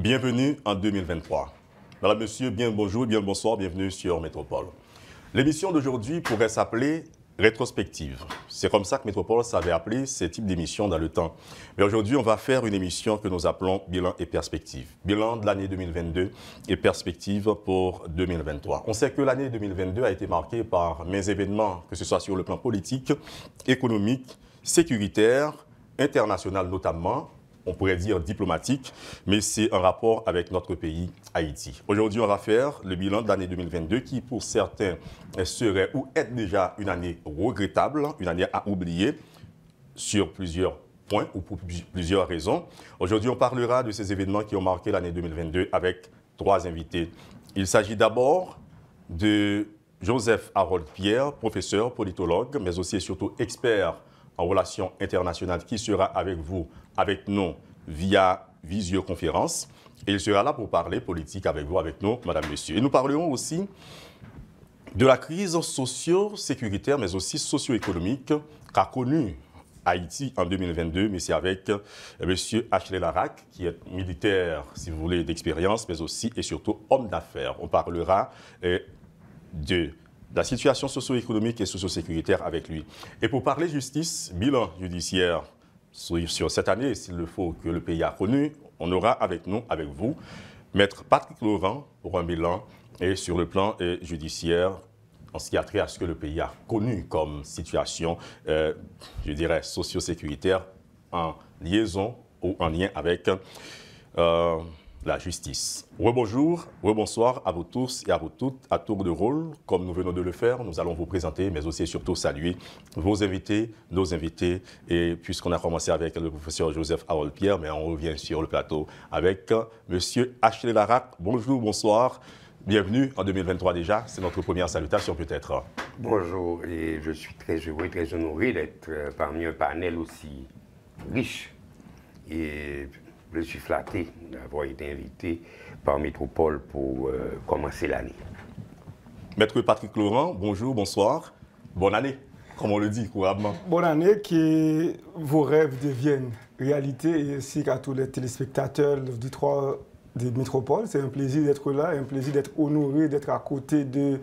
Bienvenue en 2023. Madame, Monsieur, bien bonjour, bien bonsoir, bienvenue sur Métropole. L'émission d'aujourd'hui pourrait s'appeler rétrospective. C'est comme ça que Métropole savait appeler ce type d'émission dans le temps. Mais aujourd'hui, on va faire une émission que nous appelons bilan et perspective. Bilan de l'année 2022 et perspective pour 2023. On sait que l'année 2022 a été marquée par mes événements, que ce soit sur le plan politique, économique, sécuritaire, international notamment, on pourrait dire diplomatique, mais c'est en rapport avec notre pays, Haïti. Aujourd'hui, on va faire le bilan de l'année 2022 qui, pour certains, serait ou est déjà une année regrettable, une année à oublier sur plusieurs points ou pour plusieurs raisons. Aujourd'hui, on parlera de ces événements qui ont marqué l'année 2022 avec trois invités. Il s'agit d'abord de Joseph Harold Pierre, professeur, politologue, mais aussi et surtout expert en relations internationales, qui sera avec vous, avec nous, via visioconférence. Et il sera là pour parler politique avec vous, avec nous, Madame, Monsieur. Et nous parlerons aussi de la crise socio-sécuritaire, mais aussi socio-économique qu'a connue Haïti en 2022, mais c'est avec Monsieur Ashley Larac, qui est militaire, si vous voulez, d'expérience, mais aussi et surtout homme d'affaires. On parlera de la situation socio-économique et socio-sécuritaire avec lui. Et pour parler justice, bilan judiciaire sur cette année, s'il le faut, que le pays a connu, on aura avec nous, avec vous, Maître Patrick Laurent pour un bilan et sur le plan judiciaire en ce qui a trait à ce que le pays a connu comme situation, je dirais, socio-sécuritaire en liaison ou en lien avec la justice. Rebonjour, rebonsoir à vous tous et à vous toutes. À tour de rôle, comme nous venons de le faire, nous allons vous présenter, mais aussi et surtout saluer vos invités, nos invités. Et puisqu'on a commencé avec le professeur Joseph Harold Pierre, mais on revient sur le plateau avec Monsieur Ashley Larac. Bonjour, bonsoir. Bienvenue en 2023 déjà. C'est notre première salutation peut-être. Bonjour, et je suis très heureux, très honoré d'être parmi un panel aussi riche. Et je suis flatté d'avoir été invité par Métropole pour commencer l'année. Maître Patrick Laurent, bonjour, bonsoir. Bonne année, comme on le dit couramment. Bonne année, que vos rêves deviennent réalité et ainsi qu'à tous les téléspectateurs du 3 de Métropole. C'est un plaisir d'être là, un plaisir d'être honoré, d'être à côté de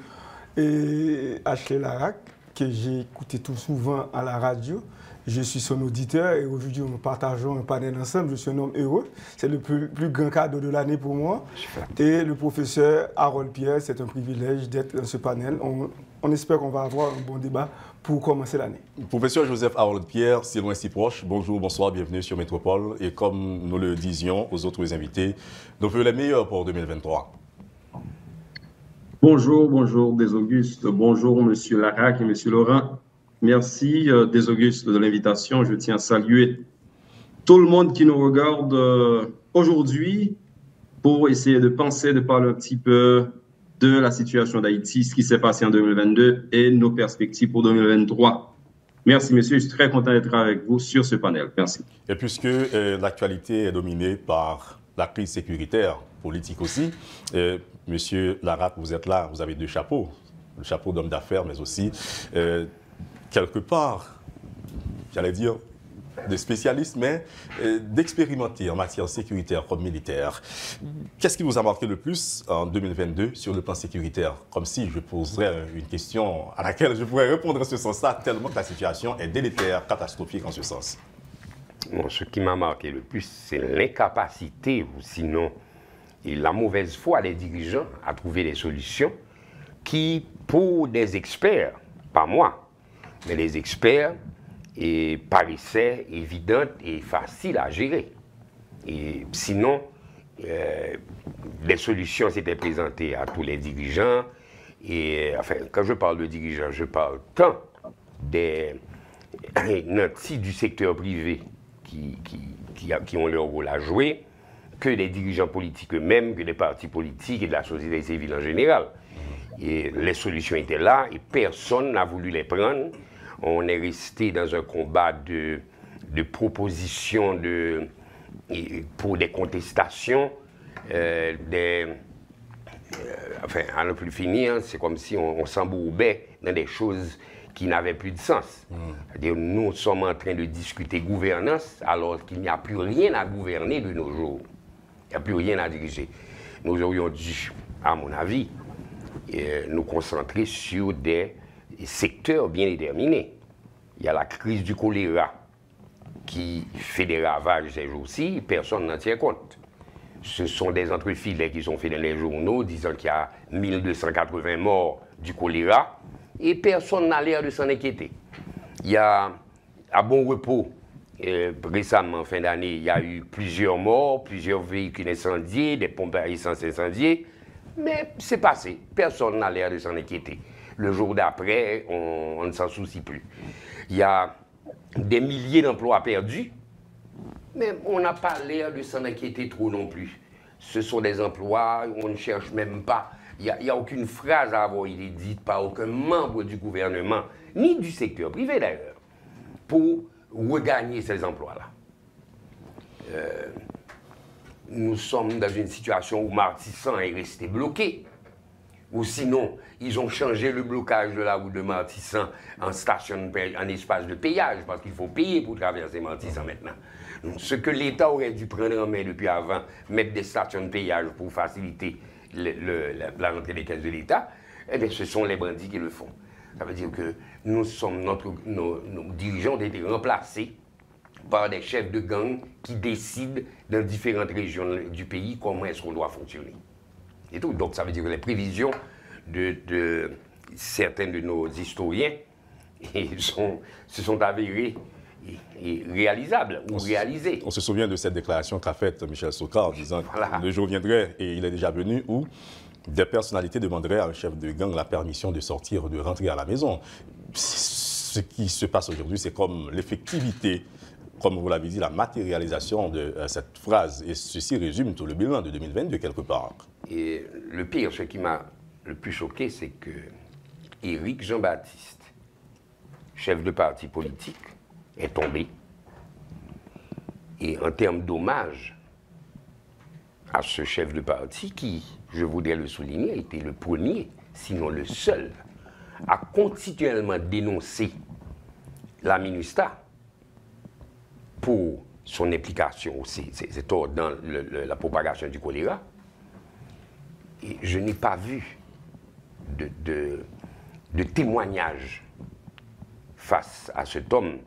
Ashley Larac, que j'ai écouté tout souvent à la radio. Je suis son auditeur et aujourd'hui, nous partageons un panel ensemble. Je suis un homme heureux. C'est le plus grand cadeau de l'année pour moi. Et le professeur Harold Pierre, c'est un privilège d'être dans ce panel. On espère qu'on va avoir un bon débat pour commencer l'année. Professeur Joseph Harold Pierre, si loin si proche, bonjour, bonsoir, bienvenue sur Métropole. Et comme nous le disions aux autres invités, nous faisons les meilleurs pour 2023. Bonjour, bonjour, des Augustes. Bonjour, Monsieur Larac et Monsieur Laurent. Merci, des Augustes, de l'invitation. Je tiens à saluer tout le monde qui nous regarde aujourd'hui pour essayer de penser, de parler un petit peu de la situation d'Haïti, ce qui s'est passé en 2022 et nos perspectives pour 2023. Merci, monsieur. Je suis très content d'être avec vous sur ce panel. Merci. Et puisque l'actualité est dominée par la crise sécuritaire, politique aussi, monsieur Larac, vous êtes là, vous avez deux chapeaux. Le chapeau d'homme d'affaires, mais aussi quelque part, j'allais dire, des spécialistes, mais d'expérimenter en matière sécuritaire comme militaire. Qu'est-ce qui vous a marqué le plus en 2022 sur le plan sécuritaire? Comme si je poserais une question à laquelle je pourrais répondre en ce sens-là, tellement que la situation est délétère, catastrophique en ce sens. Bon, ce qui m'a marqué le plus, c'est l'incapacité, ou sinon et la mauvaise foi des dirigeants à trouver des solutions qui, pour des experts, pas moi, mais les experts, paraissaient évidentes et faciles à gérer. Et sinon, des solutions s'étaient présentées à tous les dirigeants. Et enfin, quand je parle de dirigeants, je parle tant des nantis du secteur privé qui ont leur rôle à jouer, que des dirigeants politiques eux-mêmes, que des partis politiques et de la société civile en général. Et les solutions étaient là et personne n'a voulu les prendre. On est resté dans un combat de propositions pour des contestations, enfin, à ne plus finir, c'est comme si on s'embourbait dans des choses qui n'avaient plus de sens. C'est-à-dire, nous sommes en train de discuter gouvernance alors qu'il n'y a plus rien à gouverner de nos jours. Il n'y a plus rien à diriger. Nous aurions dû, à mon avis, nous concentrer sur des secteurs bien déterminés. Il y a la crise du choléra qui fait des ravages ces jours-ci, personne n'en tient compte. Ce sont des entrefilets qui sont faits dans les journaux disant qu'il y a 1280 morts du choléra et personne n'a l'air de s'en inquiéter. Il y a, à Bon Repos, récemment, en fin d'année, il y a eu plusieurs morts, plusieurs véhicules incendiés, des pompes à essence incendiées, mais c'est passé. Personne n'a l'air de s'en inquiéter. Le jour d'après, on ne s'en soucie plus. Il y a des milliers d'emplois perdus, mais on n'a pas l'air de s'en inquiéter trop non plus. Ce sont des emplois, on ne cherche même pas. Il n'y a aucune phrase à avoir été dite par aucun membre du gouvernement, ni du secteur privé d'ailleurs, pour regagner ces emplois-là. Nous sommes dans une situation où Martissan est resté bloqué. Ou sinon, ils ont changé le blocage de la route de Martissan en espace de payage, parce qu'il faut payer pour traverser Martissan maintenant. Donc, ce que l'État aurait dû prendre en main depuis avant, mettre des stations de payage pour faciliter la rentrée des caisses de l'État, eh bien, ce sont les bandits qui le font. Ça veut dire que nos dirigeants ont été remplacés par des chefs de gang qui décident dans différentes régions du pays comment est-ce qu'on doit fonctionner. Et tout. Donc ça veut dire que les prévisions de certains de nos historiens se sont avérées et réalisables ou réalisées. On se souvient de cette déclaration qu'a faite Michel Sokar en disant que le jour viendrait, et il est déjà venu, où des personnalités demanderaient à un chef de gang la permission de sortir, de rentrer à la maison. Ce qui se passe aujourd'hui, c'est comme l'effectivité, comme vous l'avez dit, la matérialisation de cette phrase. Et ceci résume tout le bilan de 2022 quelque part. Et le pire, ce qui m'a le plus choqué, c'est que Éric Jean-Baptiste, chef de parti politique, est tombé. Et en termes d'hommage à ce chef de parti qui, je voudrais le souligner, a été le premier, sinon le seul, à continuellement dénoncer la MINUSTAH pour son implication aussi, c'est dans la propagation du choléra. Et je n'ai pas vu de témoignage face à cet homme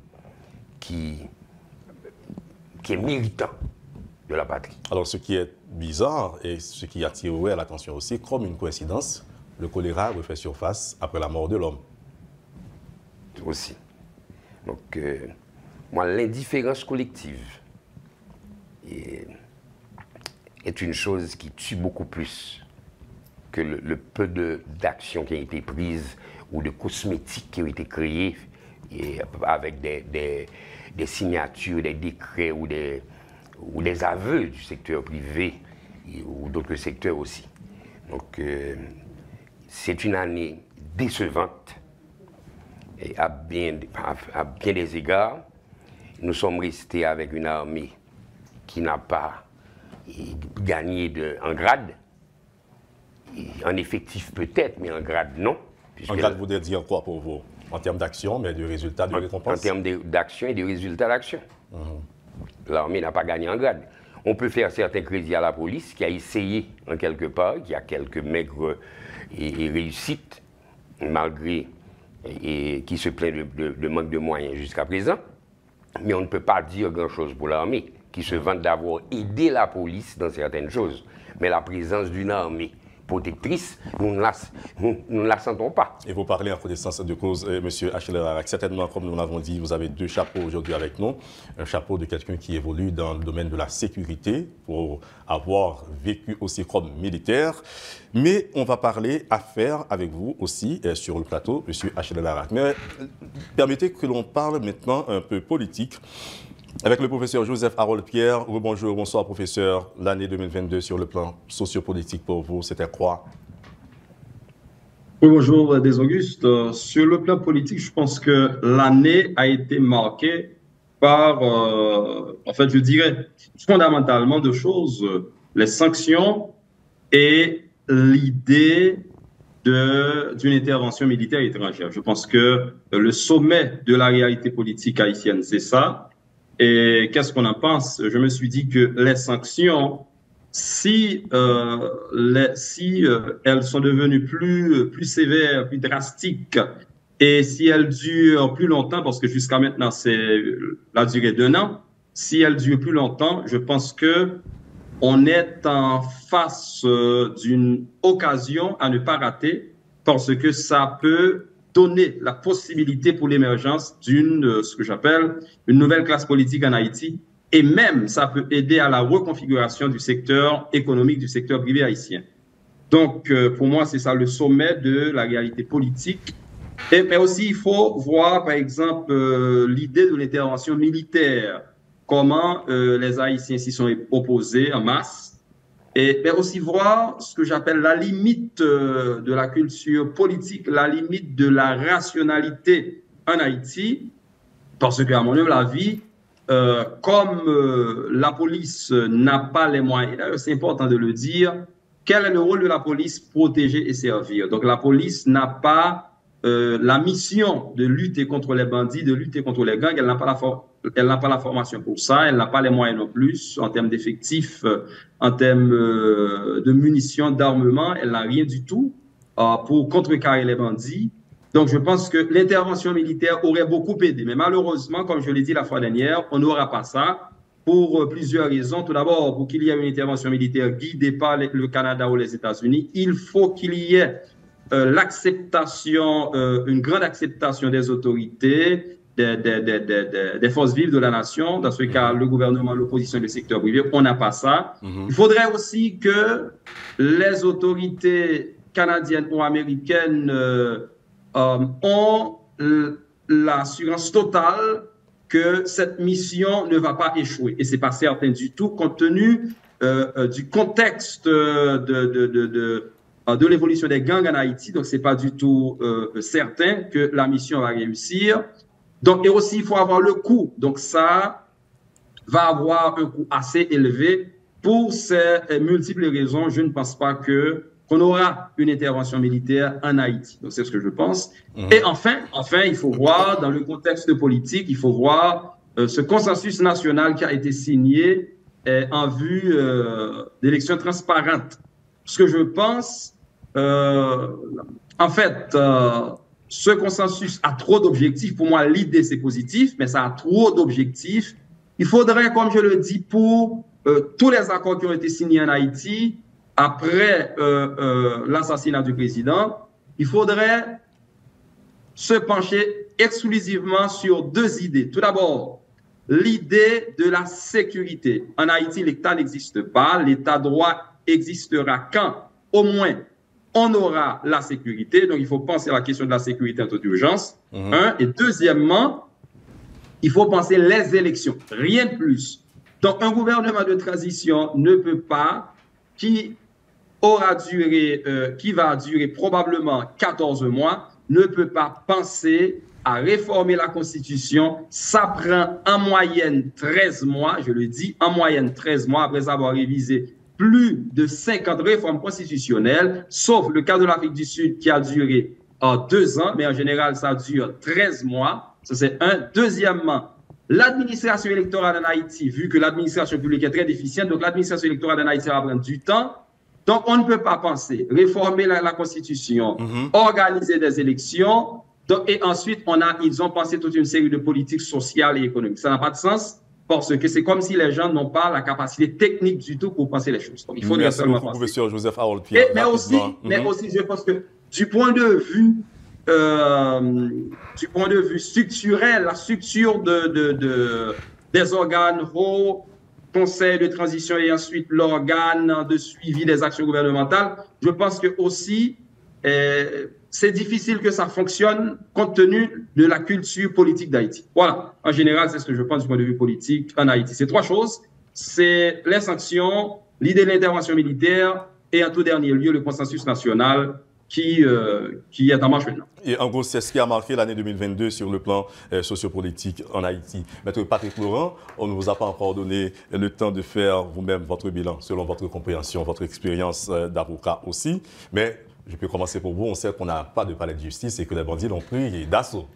qui est méritant de la patrie. Alors, ce qui est bizarre et ce qui attirerait l'attention aussi, comme une coïncidence, le choléra refait surface après la mort de l'homme. Aussi. Donc, moi, l'indifférence collective est une chose qui tue beaucoup plus que le peu d'actions qui ont été prises ou de cosmétiques qui ont été créés avec des signatures, des décrets ou des aveux du secteur privé ou d'autres secteurs aussi. Donc, c'est une année décevante et à bien des égards. Nous sommes restés avec une armée qui n'a pas gagné en grade, en effectif peut-être, mais en grade non. En grade voudrait dire quoi pour vous? En termes d'action, mais de résultats, de récompense? En termes d'action et de résultats d'action. L'armée n'a pas gagné en grade. On peut faire certains crédits à la police qui a essayé en quelque part, qui a quelques maigres et réussites, malgré et qui se plaint de manque de moyens jusqu'à présent. Mais on ne peut pas dire grand-chose pour l'armée, qui se vante d'avoir aidé la police dans certaines choses. Mais la présence d'une armée protectrice, nous ne la sentons pas. Et vous parlez en connaissance de cause, M. Achille Larac. Certainement, comme nous l'avons dit, vous avez deux chapeaux aujourd'hui avec nous. Un chapeau de quelqu'un qui évolue dans le domaine de la sécurité, pour avoir vécu aussi comme militaire. Mais on va parler affaires avec vous aussi sur le plateau, M. Achille Larac. Mais permettez que l'on parle maintenant un peu politique. Avec le professeur Joseph Harold Pierre. Bonjour, bonsoir professeur. L'année 2022 sur le plan sociopolitique pour vous, c'était quoi? Oui, bonjour Desauguste. Sur le plan politique, je pense que l'année a été marquée par, en fait, je dirais fondamentalement deux choses. Les sanctions et l'idée d'une intervention militaire étrangère. Je pense que le sommet de la réalité politique haïtienne, c'est ça. Et qu'est-ce qu'on en pense? Je me suis dit que les sanctions si, elles sont devenues plus sévères, plus drastiques, et si elles durent plus longtemps, parce que jusqu'à maintenant, c'est la durée d'1 an, si elles durent plus longtemps, je pense que on est en face d'une occasion à ne pas rater, parce que ça peut donner la possibilité pour l'émergence ce que j'appelle une nouvelle classe politique en Haïti, et même ça peut aider à la reconfiguration du secteur économique, du secteur privé haïtien. Donc, pour moi, c'est ça le sommet de la réalité politique. Mais aussi, il faut voir, par exemple, l'idée de l'intervention militaire, comment les Haïtiens s'y sont opposés en masse, mais aussi voir ce que j'appelle la limite de la culture politique, la limite de la rationalité en Haïti, parce qu'à mon avis, comme la police n'a pas les moyens, c'est important de le dire, quel est le rôle de la police? Protéger et servir. Donc la police n'a pas la mission de lutter contre les bandits, de lutter contre les gangs, elle n'a pas la formation pour ça, elle n'a pas les moyens non plus en termes d'effectifs, en termes de munitions, d'armement, elle n'a rien du tout pour contrecarrer les bandits. Donc je pense que l'intervention militaire aurait beaucoup aidé, mais malheureusement, comme je l'ai dit la fois dernière, on n'aura pas ça pour plusieurs raisons. Tout d'abord, pour qu'il y ait une intervention militaire guidée par le Canada ou les États-Unis, il faut qu'il y ait l'acceptation, une grande acceptation des autorités, des forces vives de la nation, dans ce cas, le gouvernement, l'opposition et le secteur privé, on n'a pas ça. Il faudrait aussi que les autorités canadiennes ou américaines ont l'assurance totale que cette mission ne va pas échouer. Et ce n'est pas certain du tout, compte tenu du contexte de l'évolution des gangs en Haïti. Donc, ce n'est pas du tout certain que la mission va réussir. Donc, et aussi, il faut avoir le coût. Donc, ça va avoir un coût assez élevé. Pour ces multiples raisons, je ne pense pas qu'on aura une intervention militaire en Haïti. Donc, c'est ce que je pense. Et enfin, il faut voir, dans le contexte politique, il faut voir ce consensus national qui a été signé en vue d'élections transparentes. Ce que je pense, en fait, ce consensus a trop d'objectifs. Pour moi, l'idée, c'est positif, mais ça a trop d'objectifs. Il faudrait, comme je le dis, pour tous les accords qui ont été signés en Haïti, après l'assassinat du président, il faudrait se pencher exclusivement sur 2 idées. Tout d'abord, l'idée de la sécurité. En Haïti, l'État n'existe pas. L'État droit existera quand, au moins, on aura la sécurité. Donc, il faut penser à la question de la sécurité en toute urgence. Et deuxièmement, il faut penser les élections. Rien de plus. Donc, un gouvernement de transition ne peut pas, qui va durer probablement 14 mois, ne peut pas penser à réformer la Constitution. Ça prend en moyenne 13 mois, je le dis, en moyenne 13 mois, après avoir révisé plus de 50 réformes constitutionnelles, sauf le cas de l'Afrique du Sud qui a duré 2 ans, mais en général, ça dure 13 mois. Ça, c'est un. Deuxièmement, l'administration électorale en Haïti, vu que l'administration publique est très déficiente, donc l'administration électorale en Haïti va prendre du temps. Donc, on ne peut pas penser réformer la Constitution, organiser des élections, et ensuite, ils ont pensé toute une série de politiques sociales et économiques. Ça n'a pas de sens, parce que c'est comme si les gens n'ont pas la capacité technique du tout pour penser les choses. Donc, il faudrait Merci seulement beaucoup, penser. professeur Joseph Harold Pierre. Mais aussi, je pense que du point de vue structurel, la structure des organes hauts, conseil de transition et ensuite l'organe de suivi des actions gouvernementales, je pense que aussi c'est difficile que ça fonctionne compte tenu de la culture politique d'Haïti. Voilà, en général, c'est ce que je pense du point de vue politique en Haïti. C'est 3 choses, c'est les sanctions, l'idée de l'intervention militaire et en tout dernier lieu, le consensus national qui est en marche maintenant. Et en gros, c'est ce qui a marqué l'année 2022 sur le plan sociopolitique en Haïti. Maître Patrick Laurent, on ne vous a pas encore donné le temps de faire vous-même votre bilan selon votre compréhension, votre expérience d'avocat aussi. Mais je peux commencer pour vous. On sait qu'on n'a pas de palais de justice et que les bandits l'ont pris d'assaut.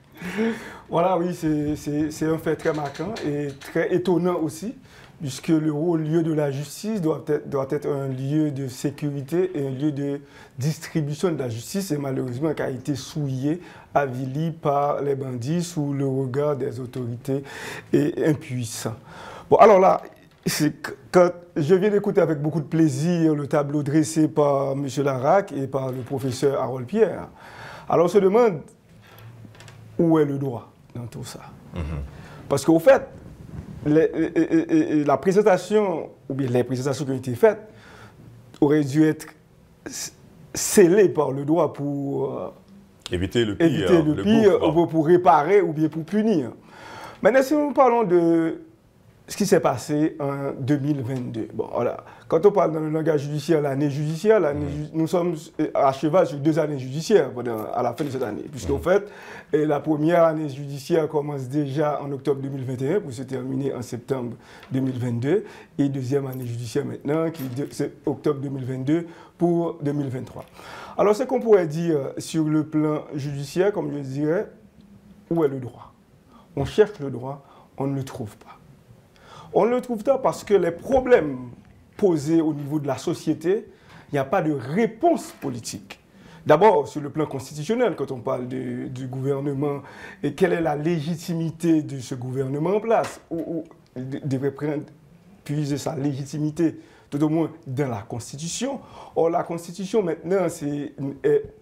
Voilà, oui, c'est un fait très marquant et très étonnant aussi. puisque le lieu de la justice doit être un lieu de sécurité et un lieu de distribution de la justice, et malheureusement qui a été souillé, avili par les bandits sous le regard des autorités et impuissants. Bon, alors là, quand je viens d'écouter avec beaucoup de plaisir le tableau dressé par M. Larac et par le professeur Harold Pierre, alors on se demande où est le droit dans tout ça. Parce qu'au fait, la présentation, ou bien les présentations qui ont été faites, auraient dû être scellées par le droit pour éviter le pire, pour réparer ou bien pour punir. Maintenant, si nous parlons de ce qui s'est passé en 2022, bon, voilà. Quand on parle dans le langage judiciaire, l'année judiciaire, nous sommes à cheval sur 2 années judiciaires à la fin de cette année. Puisqu'en fait, la première année judiciaire commence déjà en octobre 2021 pour se terminer en septembre 2022. Et deuxième année judiciaire maintenant, c'est octobre 2022 pour 2023. Alors, ce qu'on pourrait dire sur le plan judiciaire, comme je dirais, où est le droit? On cherche le droit, on ne le trouve pas. On ne le trouve pas parce que les problèmes posés au niveau de la société, il n'y a pas de réponse politique. D'abord, sur le plan constitutionnel, quand on parle du gouvernement, et quelle est la légitimité de ce gouvernement en place, où il devrait puiser sa légitimité, tout au moins dans la Constitution. Or, la Constitution, maintenant,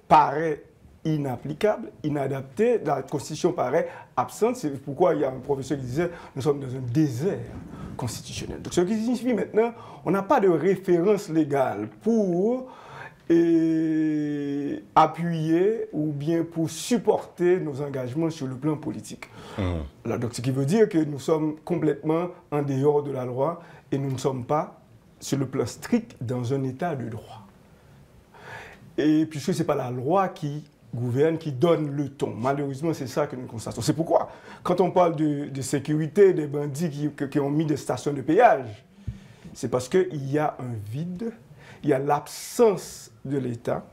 paraît inapplicable, inadaptée, la Constitution paraît absente. C'est pourquoi il y a un professeur qui disait « nous sommes dans un désert constitutionnel ». Donc, ce qui signifie maintenant, on n'a pas de référence légale pour appuyer ou bien pour supporter nos engagements sur le plan politique. Là, donc, ce qui veut dire que nous sommes complètement en dehors de la loi et nous ne sommes pas, sur le plan strict, dans un état de droit. Et puisque ce n'est pas la loi qui gouverne, qui donne le ton. Malheureusement, c'est ça que nous constatons. C'est pourquoi, quand on parle de sécurité, des bandits qui ont mis des stations de péage, c'est parce qu'il y a un vide, il y a l'absence de l'État,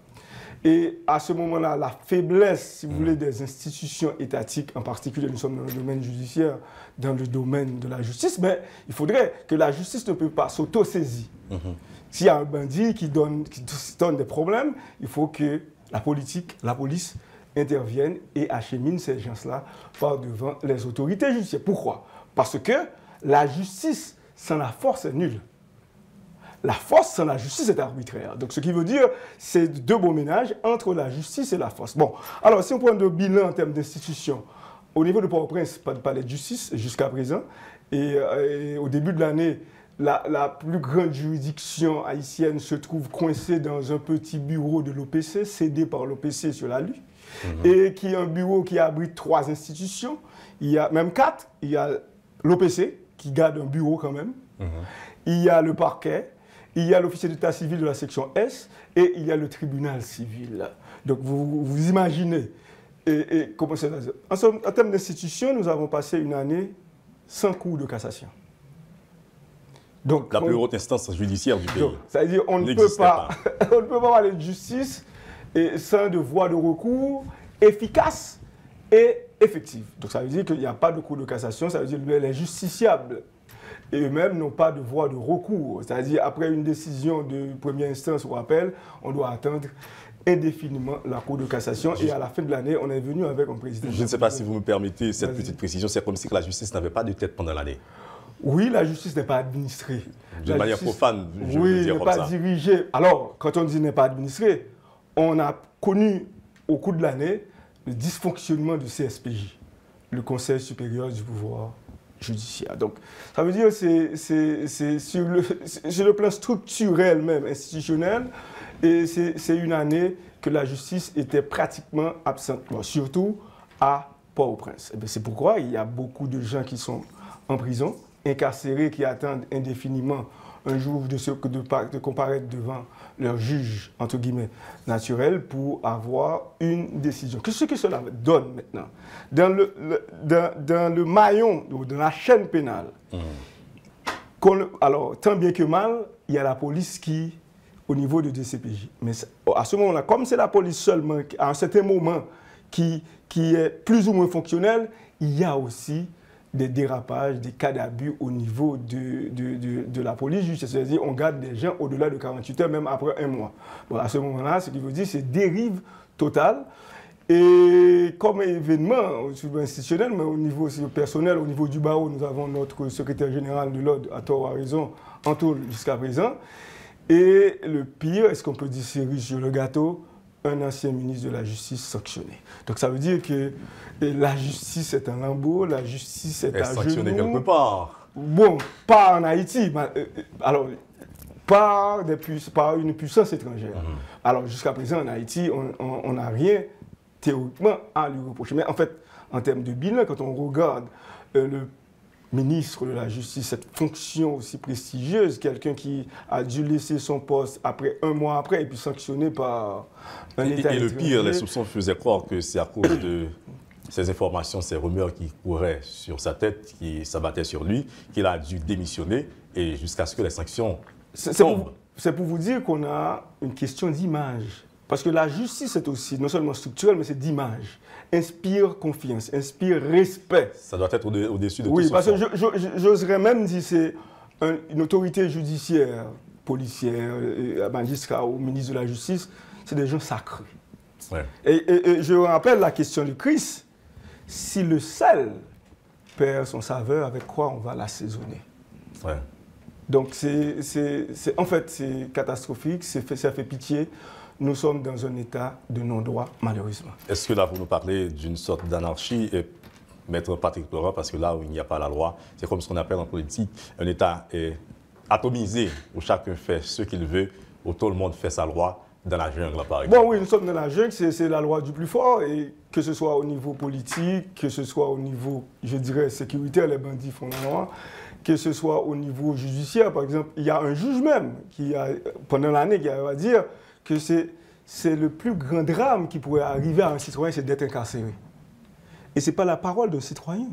et à ce moment-là, la faiblesse, si vous voulez, des institutions étatiques, en particulier, nous sommes dans le domaine judiciaire, dans le domaine de la justice, mais il faudrait que la justice ne peut pas s'auto-saisir. S'il y a un bandit qui donne des problèmes, il faut que la police intervienne et achemine ces gens-là par devant les autorités judiciaires. Pourquoi? Parce que la justice sans la force est nulle. La force sans la justice est arbitraire. Donc ce qui veut dire, c'est 2 beaux ménages entre la justice et la force. Bon, alors si on prend le bilan en termes d'institutions, au niveau de Port-au-Prince, pas de palais de justice jusqu'à présent, et au début de l'année, la plus grande juridiction haïtienne se trouve coincée dans un petit bureau de l'OPC, cédé par l'OPC sur la Lue, et qui est un bureau qui abrite 3 institutions, il y a même 4, il y a l'OPC, qui garde un bureau quand même, il y a le parquet, il y a l'officier d'état civil de la section S, et il y a le tribunal civil. Donc vous imaginez, comment c'est. En termes d'institutions, nous avons passé une année sans cours de cassation. Donc, la plus haute instance judiciaire du pays. C'est-à-dire qu'on ne peut pas parler de justice sans de voie de recours efficace et effective. Donc ça veut dire qu'il n'y a pas de cours de cassation, ça veut dire que les justiciables eux-mêmes n'ont pas de voie de recours. C'est-à-dire après une décision de première instance ou appel, on doit attendre indéfiniment la Cour de cassation et à la fin de l'année, on est venu avec un président. Je ne sais pas si vous me permettez cette petite précision, c'est comme si la justice n'avait pas de tête pendant l'année. Oui, la justice n'est pas administrée. De manière profane, je veux dire comme ça. Oui, n'est pas dirigée. Alors, quand on dit n'est pas administrée, on a connu au cours de l'année le dysfonctionnement du CSPJ, le Conseil supérieur du pouvoir judiciaire. Donc, ça veut dire que c'est sur le plan structurel même, institutionnel, et c'est une année que la justice était pratiquement absente, bon, surtout à Port-au-Prince. C'est pourquoi il y a beaucoup de gens qui sont en prison, incarcérés, qui attendent indéfiniment un jour de comparaître devant leur juge, entre guillemets, naturel, pour avoir une décision. Qu'est-ce que cela donne maintenant? Dans le maillon, dans la chaîne pénale, alors, tant bien que mal, il y a la police qui, au niveau de DCPJ. Mais à ce moment-là, comme c'est la police seulement, à un certain moment, qui est plus ou moins fonctionnelle, il y a aussi des dérapages, des cas d'abus au niveau de la police judiciaire. C'est-à-dire on garde des gens au-delà de 48 heures, même après un mois. Bon, à ce moment-là, ce qu'il veut dire, c'est dérive totale. Et comme événement au niveau institutionnel, mais au niveau aussi personnel, au niveau du barreau, nous avons notre secrétaire général de l'ordre, à tort ou à raison, en tout jusqu'à présent. Et le pire, est-ce qu'on peut dire cerise sur le gâteau, un ancien ministre de la Justice sanctionné. Donc ça veut dire que la justice est un lambeau, la justice est à genoux. Sanctionné quelque part. Bon, pas en Haïti, alors par une puissance étrangère. Alors jusqu'à présent en Haïti, on n'a rien théoriquement à lui reprocher. Mais en fait, en termes de bilan, quand on regarde le ministre de la Justice, cette fonction aussi prestigieuse, quelqu'un qui a dû laisser son poste après un mois après et puis sanctionné par un État étranger. Et le pire, les soupçons faisaient croire que c'est à cause de ces informations, ces rumeurs qui couraient sur sa tête, qui s'abattaient sur lui, qu'il a dû démissionner et jusqu'à ce que les sanctions tombent. C'est pour vous dire qu'on a une question d'image. Parce que la justice est aussi, non seulement structurelle, mais c'est d'image. Inspire confiance, inspire respect. Ça doit être au-dessus de tout ça. Oui, parce que j'oserais même dire que c'est une autorité judiciaire, policière, magistrat ou ministre de la Justice, c'est des gens sacrés. Ouais. Et je rappelle la question de Christ. Si le sel perd son saveur, avec quoi on va l'assaisonner? Ouais. Donc, en fait, c'est catastrophique, ça fait pitié. Nous sommes dans un état de non-droit, malheureusement. Est-ce que là, vous nous parlez d'une sorte d'anarchie, Maître Patrick Laurent, parce que là où il n'y a pas la loi, c'est comme ce qu'on appelle en politique un état atomisé, où chacun fait ce qu'il veut, où tout le monde fait sa loi dans la jungle, par exemple. Bon, oui, nous sommes dans la jungle, c'est la loi du plus fort, et que ce soit au niveau politique, que ce soit au niveau, je dirais, sécuritaire, les bandits font la loi, que ce soit au niveau judiciaire, par exemple, il y a un juge même, qui a, pendant l'année, qui va dire que c'est le plus grand drame qui pourrait arriver à un citoyen, c'est d'être incarcéré. Et ce n'est pas la parole d'un citoyen.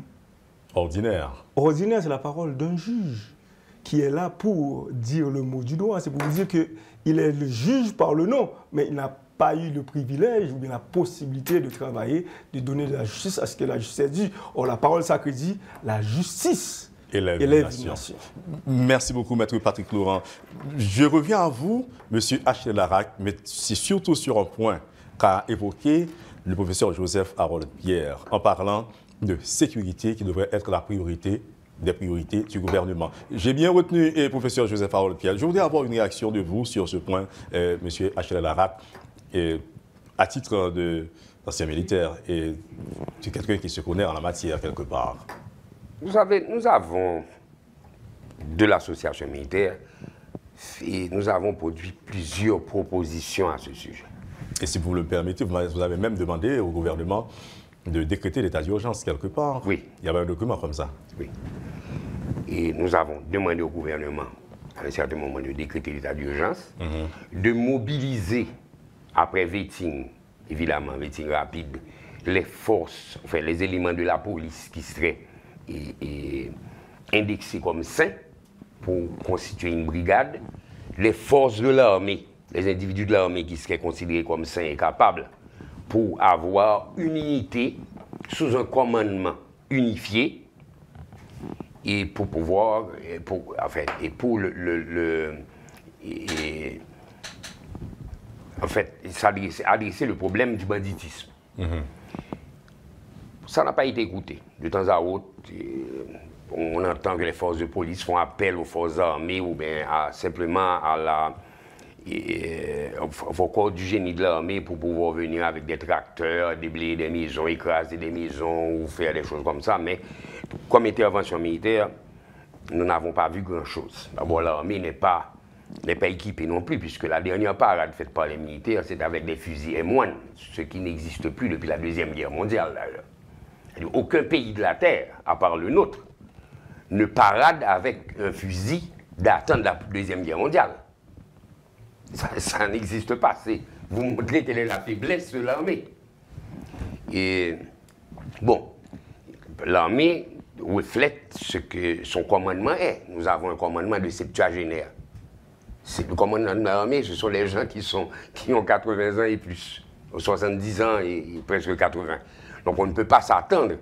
Ordinaire. Ordinaire, c'est la parole d'un juge qui est là pour dire le mot du droit. C'est pour vous dire qu'il est le juge par le nom, mais il n'a pas eu le privilège ou bien la possibilité de travailler, de donner de la justice à ce que la justice dit. Or, la parole sacrée dit la justice. Élève une nation. Merci beaucoup, Maître Patrick Laurent. Je reviens à vous, M. H. Larac, mais c'est surtout sur un point qu'a évoqué le professeur Joseph Harold Pierre en parlant de sécurité qui devrait être la priorité des priorités du gouvernement. J'ai bien retenu, professeur Joseph Harold Pierre. Je voudrais avoir une réaction de vous sur ce point, M. H. Larac, à titre d'ancien militaire et de quelqu'un qui se connaît en la matière quelque part. Vous savez, nous avons de l'association militaire et nous avons produit plusieurs propositions à ce sujet. Et si vous le permettez, vous avez même demandé au gouvernement de décréter l'état d'urgence quelque part. Oui. Il y avait un document comme ça. Oui. Et nous avons demandé au gouvernement, à un certain moment, de décréter l'état d'urgence, de mobiliser, après vetting, évidemment, vetting rapide, les forces, enfin les éléments de la police qui seraient indexés comme sains pour constituer une brigade, les forces de l'armée, les individus de l'armée qui seraient considérés comme sains et capables pour avoir une unité sous un commandement unifié et pour pouvoir, adresser le problème du banditisme. Ça n'a pas été écouté. De temps à autre, on entend que les forces de police font appel aux forces armées ou bien simplement au corps du génie de l'armée pour pouvoir venir avec des tracteurs, déblayer des maisons, écraser des maisons ou faire des choses comme ça. Mais comme intervention militaire, nous n'avons pas vu grand-chose. D'abord, l'armée n'est pas équipée non plus, puisque la dernière parade faite par les militaires, c'est avec des fusils M1, ce qui n'existe plus depuis la Deuxième Guerre mondiale d'ailleurs. Aucun pays de la Terre, à part le nôtre, ne parade avec un fusil datant de la Deuxième Guerre mondiale. Ça n'existe pas. Vous montrez quelle est la faiblesse de l'armée. Et bon, l'armée reflète ce que son commandement est. Nous avons un commandement de septuagénaire. Le commandement de l'armée, ce sont les gens qui ont 80 ans et plus, 70 ans et presque 80. Donc on ne peut pas s'attendre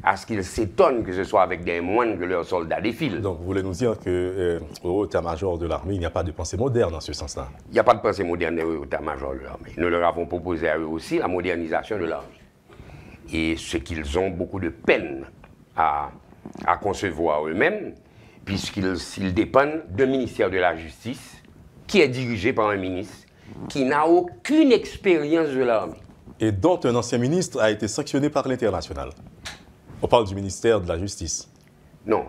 à ce qu'ils s'étonnent que ce soit avec des moines que leurs soldats défilent. Donc, vous voulez nous dire qu'au état-major de l'armée, il n'y a pas de pensée moderne dans ce sens-là? Il n'y a pas de pensée moderne au état-major de l'armée. Nous leur avons proposé à eux aussi la modernisation de l'armée. Et ce qu'ils ont beaucoup de peine à concevoir eux-mêmes, puisqu'ils dépendent d'un ministère de la Justice qui est dirigé par un ministre qui n'a aucune expérience de l'armée. Et dont un ancien ministre a été sanctionné par l'international. On parle du ministère de la Justice. Non,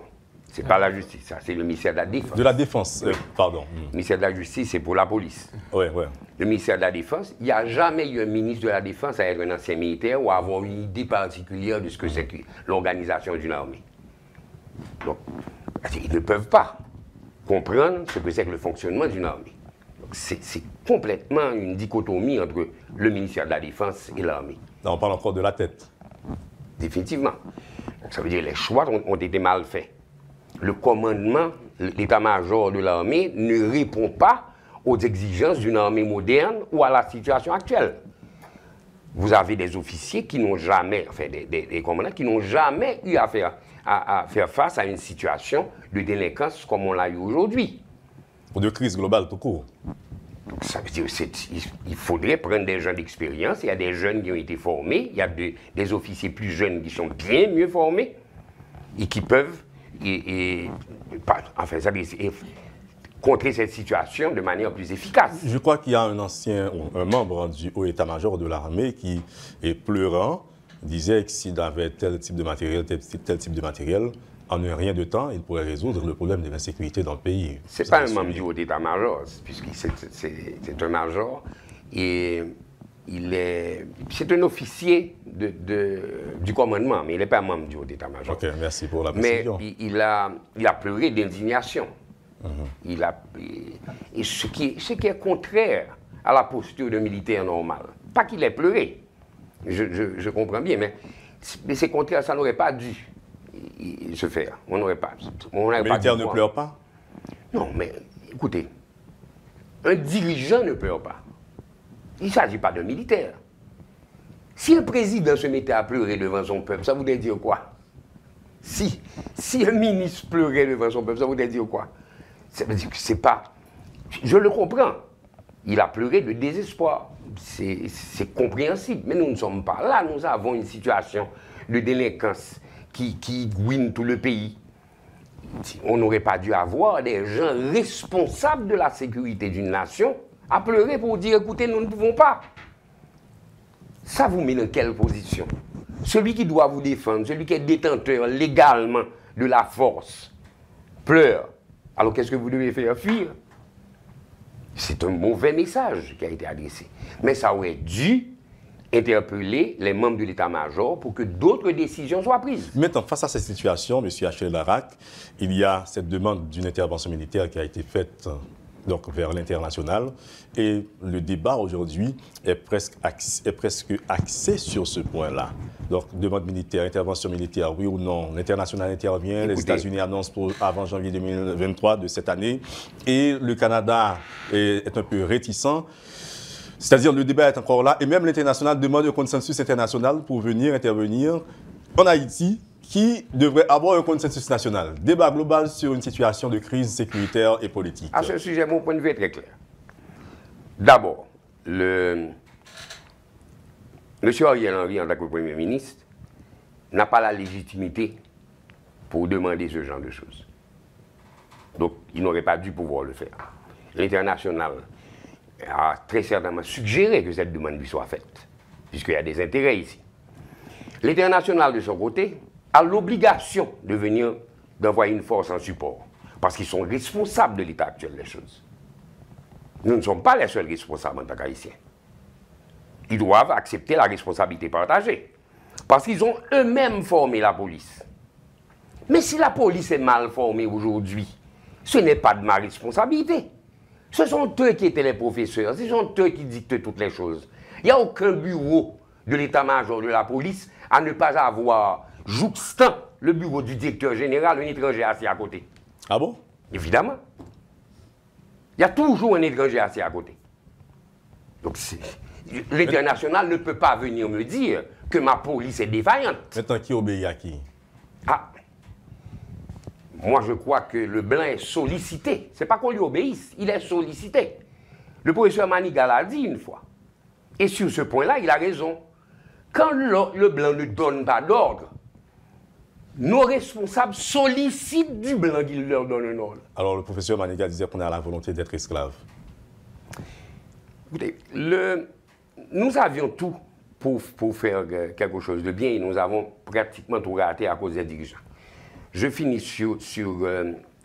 ce n'est pas la justice, ça, c'est le ministère de la Défense. De la Défense, pardon. Le ministère de la Justice, c'est pour la police. Oui, oui. Le ministère de la Défense, il n'y a jamais eu un ministre de la Défense à être un ancien militaire ou à avoir une idée particulière de ce que c'est que l'organisation d'une armée. Donc, ils ne peuvent pas comprendre ce que c'est que le fonctionnement d'une armée. C'est complètement une dichotomie entre le ministère de la Défense et l'armée. Là, on parle encore de la tête. Définitivement. Donc, ça veut dire que les choix ont été mal faits. Le commandement, l'état-major de l'armée ne répond pas aux exigences d'une armée moderne ou à la situation actuelle. Vous avez des officiers qui n'ont jamais, enfin des commandants qui n'ont jamais eu à faire face à une situation de délinquance comme on l'a eu aujourd'hui. Ou de crise globale tout court. Ça veut dire qu'il faudrait prendre des gens d'expérience. Il y a des jeunes qui ont été formés, il y a des officiers plus jeunes qui sont bien mieux formés et qui peuvent contrer cette situation de manière plus efficace. Je crois qu'il y a un membre du haut état-major de l'armée qui est pleurant, disait que s'il avait tel type de matériel, tel type de matériel, en un rien de temps, il pourrait résoudre le problème de l'insécurité dans le pays. Ce n'est pas un membre du haut état-major, puisque c'est un major, et c'est un officier du commandement, mais il n'est pas membre du haut état-major. Ok, merci pour la précision. Mais il a pleuré d'indignation. Et ce qui est contraire à la posture d'un militaire normal. Pas qu'il ait pleuré, je comprends bien, mais c'est contraire, ça n'aurait pas dû se faire. On n'aurait pas. Le militaire ne pleure pas? Non, mais écoutez, un dirigeant ne pleure pas. Il ne s'agit pas d'un militaire. Si un président se mettait à pleurer devant son peuple, ça voudrait dire quoi? Si un ministre pleurait devant son peuple, ça voudrait dire quoi? Ça veut dire que c'est pas... Je le comprends. Il a pleuré de désespoir. C'est compréhensible. Mais nous ne sommes pas là. Nous avons une situation de délinquance qui ruine tout le pays. On n'aurait pas dû avoir des gens responsables de la sécurité d'une nation à pleurer pour dire, écoutez, nous ne pouvons pas. Ça vous met dans quelle position? Celui qui doit vous défendre, celui qui est détenteur légalement de la force, pleure. Alors qu'est-ce que vous devez faire? Fuir. C'est un mauvais message qui a été adressé. Mais ça aurait dû interpeller les membres de l'état-major pour que d'autres décisions soient prises. Maintenant, face à cette situation, M. Achille Larac, il y a cette demande d'une intervention militaire qui a été faite donc, vers l'international. Et le débat aujourd'hui est presque axé sur ce point-là. Donc, demande militaire, intervention militaire, oui ou non. L'international intervient, écoutez, les États-Unis annoncent pour avant janvier 2023 de cette année. Et le Canada est un peu réticent. C'est-à-dire le débat est encore là. Et même l'international demande un consensus international pour venir intervenir en Haïti, qui devrait avoir un consensus national. Débat global sur une situation de crise sécuritaire et politique. À ce sujet, mon point de vue est très clair. D'abord, M. Ariel Henry, en tant que Premier ministre, n'a pas la légitimité pour demander ce genre de choses. Donc, il n'aurait pas dû pouvoir le faire. L'international a très certainement suggéré que cette demande lui soit faite, puisqu'il y a des intérêts ici. L'international, de son côté, a l'obligation de venir, d'envoyer une force en support, parce qu'ils sont responsables de l'état actuel des choses. Nous ne sommes pas les seuls responsables en tant qu'Haïtiens. Ils doivent accepter la responsabilité partagée, parce qu'ils ont eux-mêmes formé la police. Mais si la police est mal formée aujourd'hui, ce n'est pas de ma responsabilité. Ce sont eux qui étaient les professeurs, ce sont eux qui dictent toutes les choses. Il n'y a aucun bureau de l'état-major de la police à ne pas avoir jouxtant le bureau du directeur général, un étranger assis à côté. Ah bon? Évidemment. Il y a toujours un étranger assis à côté. Donc L'international ne peut pas venir me dire que ma police est défaillante. Maintenant, qui obéit à qui? Ah, moi je crois que le blanc est sollicité. Ce n'est pas qu'on lui obéisse, il est sollicité. Le professeur Manigat l'a dit une fois. Et sur ce point-là, il a raison. Quand le blanc ne donne pas d'ordre, nos responsables sollicitent du blanc qu'il leur donne un ordre. Alors, le professeur Manigat disait qu'on a la volonté d'être esclave. Écoutez, nous avions tout pour faire quelque chose de bien et nous avons pratiquement tout raté à cause des dirigeants. Je finis sur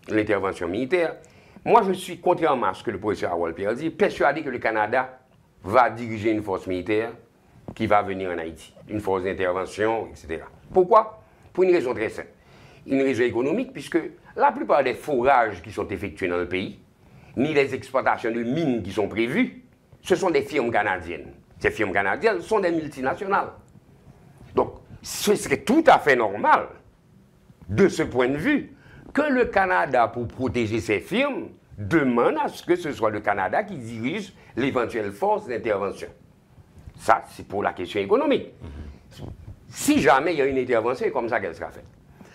l'intervention militaire. Moi, je suis, contrairement à ce que le professeur Harold Pierre dit, persuadé que le Canada va diriger une force militaire qui va venir en Haïti, une force d'intervention, etc. Pourquoi? Pour une raison très simple. Une raison économique, puisque la plupart des forages qui sont effectués dans le pays, ni les exploitations de mines qui sont prévues, ce sont des firmes canadiennes. Ces firmes canadiennes sont des multinationales. Donc, ce serait tout à fait normal, de ce point de vue, que le Canada, pour protéger ses firmes, demande à ce que ce soit le Canada qui dirige l'éventuelle force d'intervention. Ça, c'est pour la question économique. Si jamais il y a une intervention, c'est comme ça qu'elle sera faite.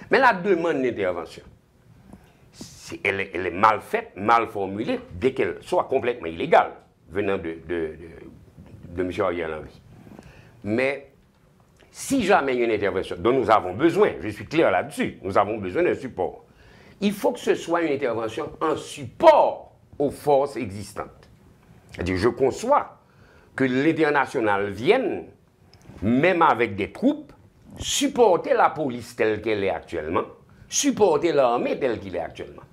Mais la demande d'intervention, elle est mal faite, mal formulée, dès qu'elle soit complètement illégale, venant de M. Ariel Henry. Mais si jamais il y a une intervention dont nous avons besoin, je suis clair là-dessus, nous avons besoin d'un support, il faut que ce soit une intervention en support aux forces existantes. C'est-à-dire, je conçois que l'international vienne, même avec des troupes, supporter la police telle qu'elle est actuellement, supporter l'armée telle qu'elle est actuellement.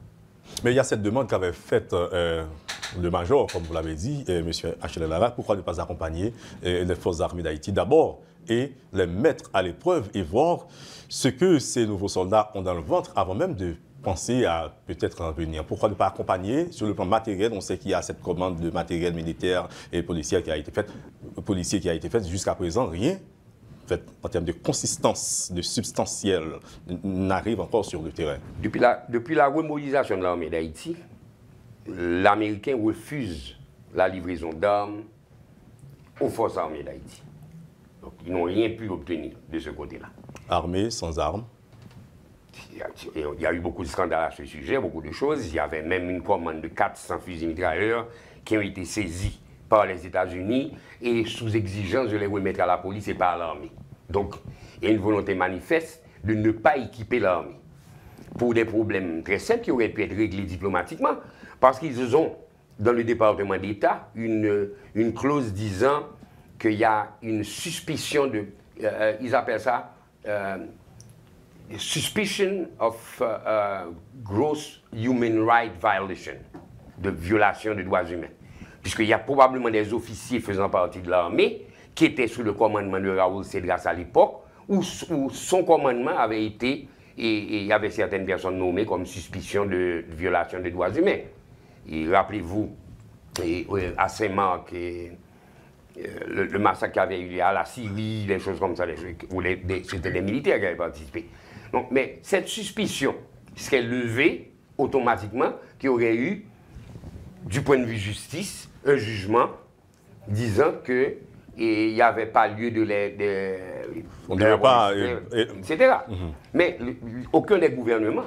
Mais il y a cette demande qu'avait faite le major, comme vous l'avez dit, M. Achille Lara, pourquoi ne pas accompagner les forces armées d'Haïti d'abord et les mettre à l'épreuve et voir ce que ces nouveaux soldats ont dans le ventre avant même de penser à peut-être venir. Pourquoi ne pas accompagner sur le plan matériel? On sait qu'il y a cette commande de matériel militaire et policier qui a été faite. Jusqu'à présent, rien fait, en termes de consistance, de substantiel, n'arrive encore sur le terrain. Depuis la remobilisation de l'armée d'Haïti, l'Américain refuse la livraison d'armes aux forces armées d'Haïti. Donc, ils n'ont rien pu obtenir de ce côté-là. Armée sans armes. Il y a eu beaucoup de scandales à ce sujet, beaucoup de choses. Il y avait même une commande de 400 fusils mitrailleurs qui ont été saisis par les États-Unis et sous exigence de les remettre à la police et pas à l'armée. Donc, il y a une volonté manifeste de ne pas équiper l'armée. Pour des problèmes très simples qui auraient pu être réglés diplomatiquement, parce qu'ils ont, dans le département d'État, une clause disant qu'il y a une suspicion de... ils appellent ça... suspicion of gross human rights violation, de violation des droits humains. Puisqu'il y a probablement des officiers faisant partie de l'armée qui étaient sous le commandement de Raoul Cedras à l'époque, où son commandement avait été, et il y avait certaines personnes nommées comme suspicion de violation des droits humains. Et rappelez-vous, à Saint-Marc, le massacre qui avait eu à la Syrie, des choses comme ça, où c'était des militaires qui avaient participé. Donc, mais cette suspicion serait levée automatiquement, qu'il y aurait eu, du point de vue justice, un jugement disant qu'il n'y avait pas lieu de les... On ne devait pas... etc. Mais aucun des gouvernements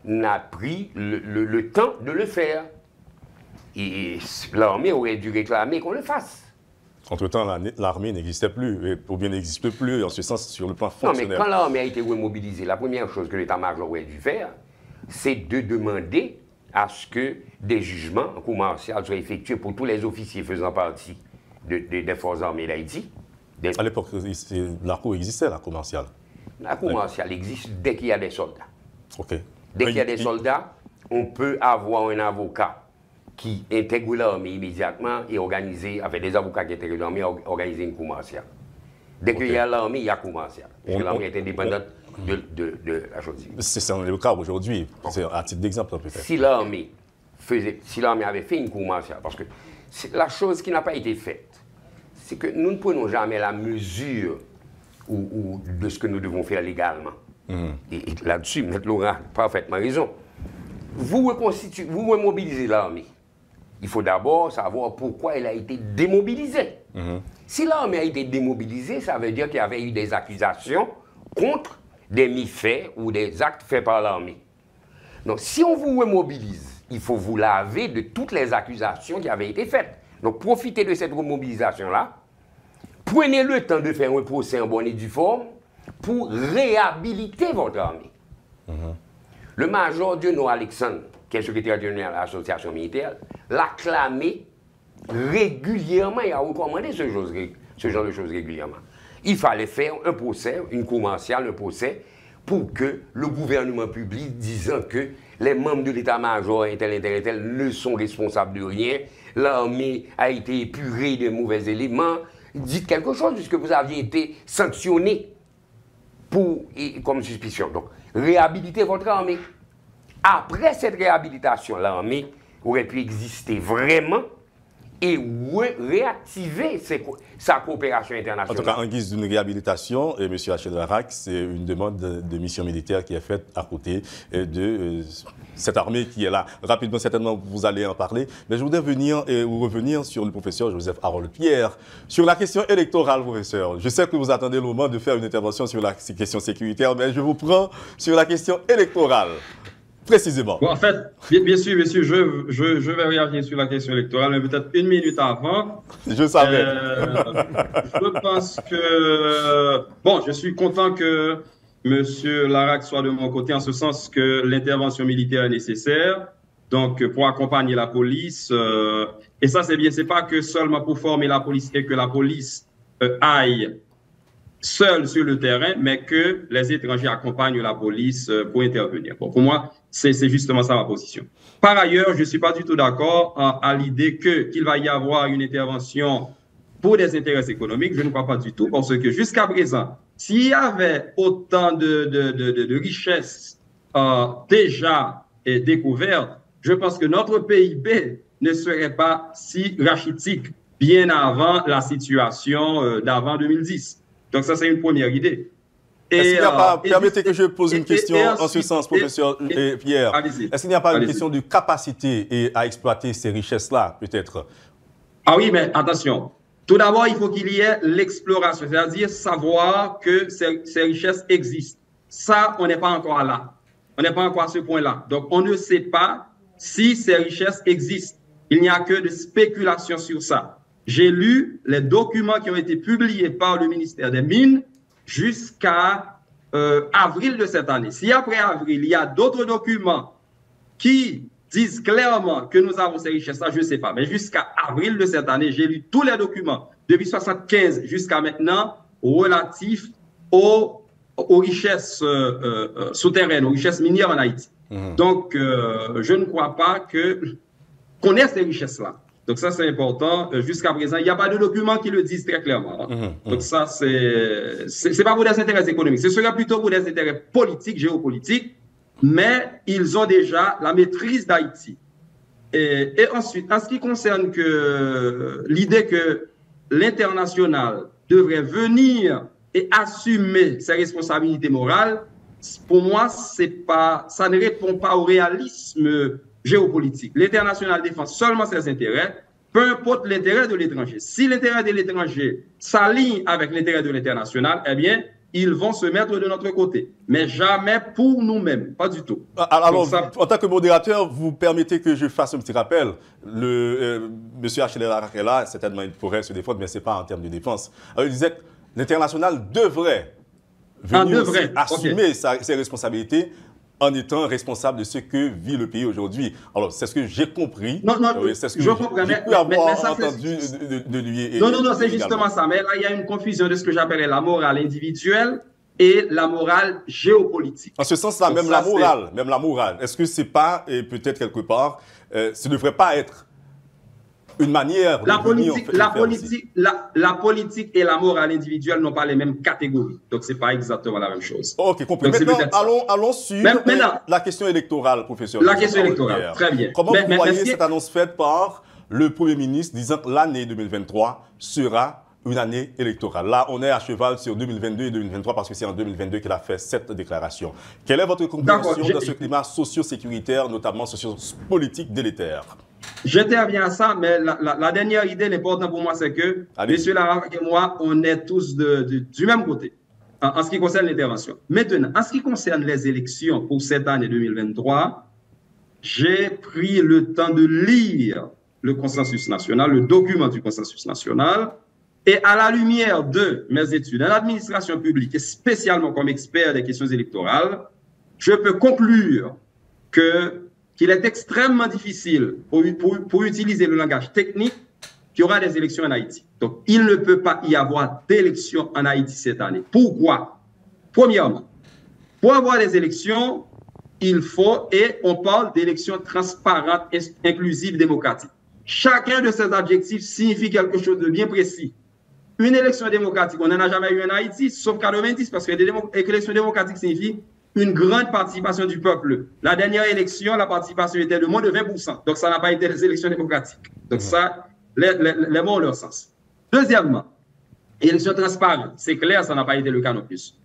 n'a pris le temps de le faire. Et l'armée aurait dû réclamer qu'on le fasse. Entre-temps, l'armée n'existait plus, ou bien n'existe plus, en ce sens, sur le plan fonctionnel. Non, mais quand l'armée a été remobilisée, la première chose que l'état-major aurait dû faire, c'est de demander à ce que des jugements en cour martiale soient effectués pour tous les officiers faisant partie des forces armées d'Haïti. À l'époque, la cour existait, la cour martiale. La cour martiale existe dès qu'il y a des soldats. Okay. Dès qu'il y a des soldats, on peut avoir un avocat qui intègre l'armée immédiatement et organiser, avec des avocats qui intègrent l'armée, organiser une cour martiale. Dès qu'il y a l'armée, il y a cour martiale. Parce que l'armée est indépendante de la chose. C'est le cas aujourd'hui, à titre d'exemple peut-être. Si l'armée avait fait une cour martiale, parce que la chose qui n'a pas été faite, c'est que nous ne prenons jamais la mesure de ce que nous devons faire légalement. Et là-dessus, M. Laurent a parfaitement raison. Vous remobilisez l'armée. il faut d'abord savoir pourquoi elle a été démobilisée. Si l'armée a été démobilisée, ça veut dire qu'il y avait eu des accusations contre des méfaits ou des actes faits par l'armée. Donc, si on vous remobilise, il faut vous laver de toutes les accusations qui avaient été faites. Donc, profitez de cette remobilisation-là. Prenez le temps de faire un procès en bonne et due forme pour réhabiliter votre armée. Le major Diono Alexandre, qui est secrétaire général de l'association militaire, l'a clamé régulièrement et a recommandé ce genre de choses régulièrement. Il fallait faire un procès, une cour martiale, un procès, pour que le gouvernement public disant que les membres de l'état-major et tel ne sont responsables de rien, l'armée a été épurée de mauvais éléments. Dites quelque chose puisque vous aviez été sanctionné comme suspicion. Donc, réhabilitez votre armée. Après cette réhabilitation, l'armée aurait pu exister vraiment et réactiver sa coopération internationale. En tout cas, en guise d'une réhabilitation, M. Achille Larac, c'est une demande de mission militaire qui est faite à côté de cette armée qui est là. Rapidement, certainement, vous allez en parler. Mais je voudrais revenir sur le professeur Joseph Harold Pierre, sur la question électorale, professeur. Je sais que vous attendez le moment de faire une intervention sur la question sécuritaire, mais je vous prends sur la question électorale. Précisément. Bon, en fait, bien sûr, je vais réagir sur la question électorale, mais peut-être une minute avant. Je savais. Je pense que... Bon, je suis content que M. Larac soit de mon côté, en ce sens que l'intervention militaire est nécessaire, donc pour accompagner la police. Et ça, c'est bien, c'est pas que seulement pour former la police et que la police aille seule sur le terrain, mais que les étrangers accompagnent la police pour intervenir. Bon, pour moi, c'est justement ça ma position. Par ailleurs, je ne suis pas du tout d'accord à l'idée qu'il va y avoir une intervention pour des intérêts économiques. Je ne crois pas du tout, parce que jusqu'à présent, s'il y avait autant de richesses déjà découvertes, je pense que notre PIB ne serait pas si rachitique bien avant la situation d'avant 2010. Donc ça, c'est une première idée. Permettez que je pose une question en ce sens, professeur Pierre. Est-ce qu'il n'y a pas une question de capacité à exploiter ces richesses-là, peut-être? Ah oui, mais attention. Tout d'abord, il faut qu'il y ait l'exploration, c'est-à-dire savoir que ces richesses existent. Ça, on n'est pas encore là. On n'est pas encore à ce point-là. Donc, on ne sait pas si ces richesses existent. Il n'y a que de spéculation sur ça. J'ai lu les documents qui ont été publiés par le ministère des Mines jusqu'à avril de cette année. Si après avril, il y a d'autres documents qui disent clairement que nous avons ces richesses-là, je ne sais pas. Mais jusqu'à avril de cette année, j'ai lu tous les documents, depuis 1975 jusqu'à maintenant, relatifs aux richesses souterraines, aux richesses minières en Haïti. Donc, je ne crois pas qu'on ait ces richesses-là. Donc ça, c'est important. Jusqu'à présent, il n'y a pas de documents qui le disent très clairement. Donc ça, c'est pas pour des intérêts économiques. Ce serait plutôt pour des intérêts politiques, géopolitiques. Mais ils ont déjà la maîtrise d'Haïti. Et ensuite, en ce qui concerne l'idée que l'international devrait venir et assumer ses responsabilités morales, pour moi, ça ne répond pas au réalisme géopolitique. L'international défend seulement ses intérêts, peu importe l'intérêt de l'étranger. Si l'intérêt de l'étranger s'aligne avec l'intérêt de l'international, eh bien, ils vont se mettre de notre côté. Mais jamais pour nous-mêmes, pas du tout. Alors, en tant que modérateur, vous permettez que je fasse un petit rappel. Monsieur Achille Larac est là, certainement il pourrait se défendre, mais ce n'est pas en termes de défense. Alors, il disait que l'international devrait venir assumer ses responsabilités en étant responsable de ce que vit le pays aujourd'hui. Alors, c'est ce que j'ai compris. Non, c'est ce que je comprends. J'ai pu avoir entendu de lui. Non, c'est justement ça. Mais là, il y a une confusion de ce que j'appelais la morale individuelle et la morale géopolitique. En ce sens-là, même la morale, est-ce que c'est pas, et peut-être quelque part, ce ne devrait pas être une manière la politique et la morale individuelle n'ont pas les mêmes catégories. Donc, ce n'est pas exactement la même chose. Ok, compris. Donc, maintenant, allons sur la question électorale, professeur. La question électorale, très bien. Comment vous voyez cette annonce faite par le Premier ministre disant que l'année 2023 sera une année électorale? Là, on est à cheval sur 2022 et 2023 parce que c'est en 2022 qu'il a fait cette déclaration. Quelle est votre conclusion dans ce climat socio-sécuritaire, notamment socio-politique délétère? j'interviens à ça, mais la dernière idée, l'important pour moi, c'est que M. Larraque et moi, on est tous du même côté en ce qui concerne l'intervention. Maintenant, en ce qui concerne les élections pour cette année 2023, j'ai pris le temps de lire le consensus national, le document du consensus national, et à la lumière de mes études en administration publique, et spécialement comme expert des questions électorales, je peux conclure qu'il est extrêmement difficile pour utiliser le langage technique qu'il y aura des élections en Haïti. Donc, il ne peut pas y avoir d'élections en Haïti cette année. Pourquoi? Premièrement, pour avoir des élections, il faut, et on parle d'élections transparentes, inclusives, démocratiques. Chacun de ces adjectifs signifie quelque chose de bien précis. Une élection démocratique, on n'en a jamais eu en Haïti, sauf 90, parce que l'élection démocratique signifie une grande participation du peuple. La dernière élection, la participation était de moins de 20%. Donc, ça n'a pas été des élections démocratiques. Donc, ça, les mots ont leur sens. Deuxièmement, élection transparente. C'est clair, ça n'a pas été le cas non plus.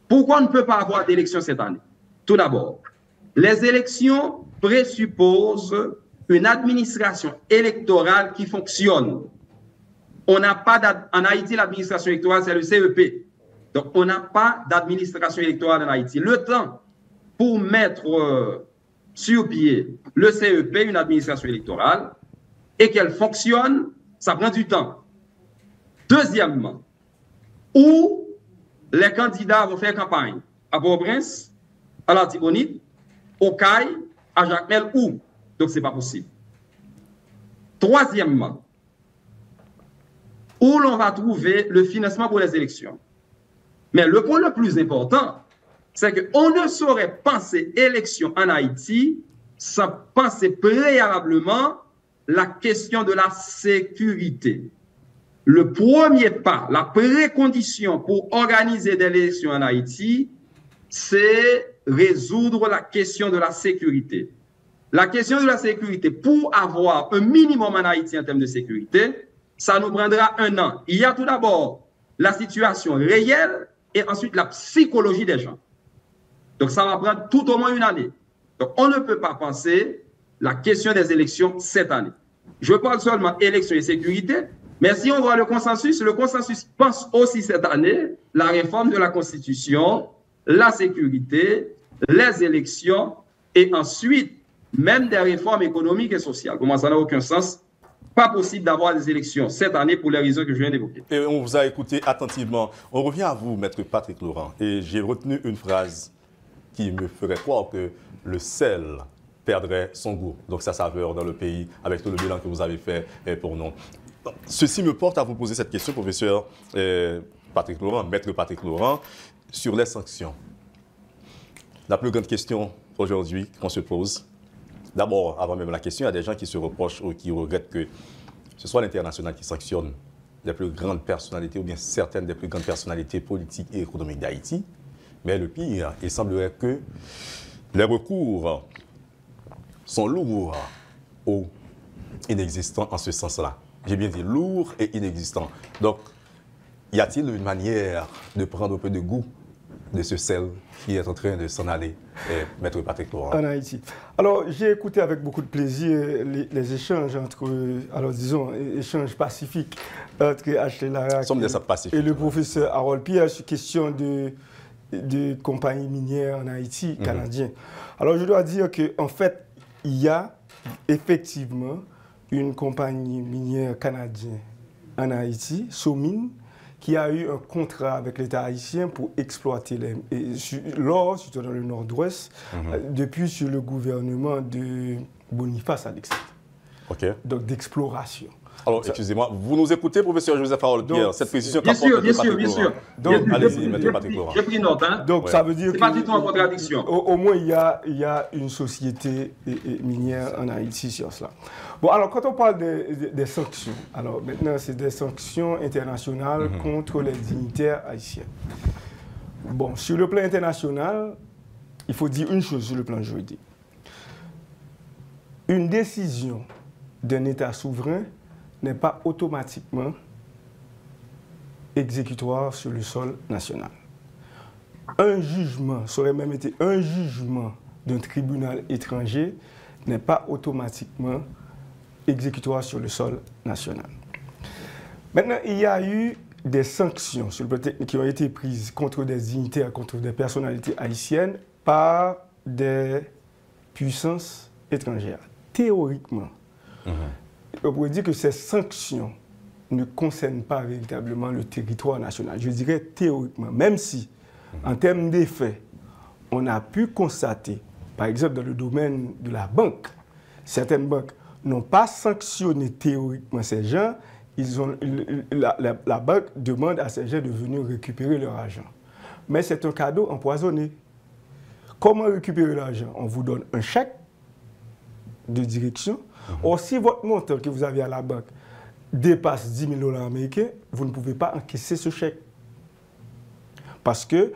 Pourquoi on ne peut pas avoir d'élection cette année? Tout d'abord, les élections présupposent une administration électorale qui fonctionne. On n'a pas en Haïti, l'administration électorale, c'est le CEP. Donc, on n'a pas d'administration électorale en Haïti. Le temps pour mettre sur pied le CEP, une administration électorale, et qu'elle fonctionne, ça prend du temps. Deuxièmement, où les candidats vont faire campagne? À Port-au-Prince, à l'Artibonite, au CAI, à Jacmel, où? Donc, ce n'est pas possible. Troisièmement, où l'on va trouver le financement pour les élections? Mais le point le plus important, c'est qu'on ne saurait penser élection en Haïti sans penser préalablement la question de la sécurité. Le premier pas, la précondition pour organiser des élections en Haïti, c'est résoudre la question de la sécurité. La question de la sécurité, pour avoir un minimum en Haïti en termes de sécurité, ça nous prendra 1 an. Il y a tout d'abord la situation réelle et ensuite la psychologie des gens. Donc, ça va prendre tout au moins 1 année. Donc, on ne peut pas penser la question des élections cette année. Je parle seulement élections et sécurité, mais si on voit le consensus pense aussi cette année la réforme de la Constitution, la sécurité, les élections et ensuite même des réformes économiques et sociales. Comment ça n'a aucun sens? Pas possible d'avoir des élections cette année pour les raisons que je viens d'évoquer. Et on vous a écouté attentivement. On revient à vous, Maître Patrick Laurent, et j'ai retenu une phrase qui me ferait croire que le sel perdrait son goût, donc sa saveur dans le pays, avec tout le bilan que vous avez fait pour nous. Ceci me porte à vous poser cette question, professeur Patrick Laurent, Maître Patrick Laurent, sur les sanctions. La plus grande question aujourd'hui qu'on se pose, d'abord, avant même la question, il y a des gens qui se reprochent ou qui regrettent que ce soit l'international qui sanctionne les plus grandes personnalités ou bien certaines des plus grandes personnalités politiques et économiques d'Haïti. Mais le pire, il semblerait que les recours sont lourds ou inexistants en ce sens-là. J'ai bien dit lourd et inexistant. Donc, y a-t-il une manière de prendre un peu de goût de ce sel qui est en train de s'en aller, Maître Patrick Laurent? En Haïti. Alors, j'ai écouté avec beaucoup de plaisir les échanges entre, alors disons, échanges pacifiques entre Ashley Larraque et le professeur Harold Pierre sur question de compagnies minières en Haïti, canadiens. Alors, je dois dire qu'en fait, il y a effectivement une compagnie minière canadienne en Haïti, Somine, qui a eu un contrat avec l'État haïtien pour exploiter l'or, surtout dans le nord-ouest, depuis sur le gouvernement de Boniface Alexandre. Okay. Donc d'exploration. Alors, excusez-moi, vous nous écoutez, professeur Joseph Harold Pierre, cette précision bien sûr, bien sûr. Donc, allez-y, Maître Patrick Laurent. J'ai pris note. Hein? Donc, ça veut dire c'est pas du tout en contradiction. Au moins, il y a une société minière en Haïti sur cela. Bon, alors, quand on parle des sanctions, alors maintenant, c'est des sanctions internationales contre les dignitaires haïtiens. Bon, sur le plan international, il faut dire une chose sur le plan juridique. Une décision d'un État souverain n'est pas automatiquement exécutoire sur le sol national. Un jugement, ça aurait même été un jugement d'un tribunal étranger, n'est pas automatiquement exécutoire sur le sol national. Maintenant, il y a eu des sanctions sur le plan technique qui ont été prises contre des dignitaires, contre des personnalités haïtiennes par des puissances étrangères. Théoriquement, on pourrait dire que ces sanctions ne concernent pas véritablement le territoire national. Je dirais théoriquement, même si, en termes d'effets, on a pu constater, par exemple dans le domaine de la banque, certaines banques n'ont pas sanctionné théoriquement ces gens, la banque demande à ces gens de venir récupérer leur argent. Mais c'est un cadeau empoisonné. Comment récupérer l'argent? On vous donne un chèque de direction. Or, si votre montant que vous avez à la banque dépasse 10 000 $ américains, vous ne pouvez pas encaisser ce chèque. Parce que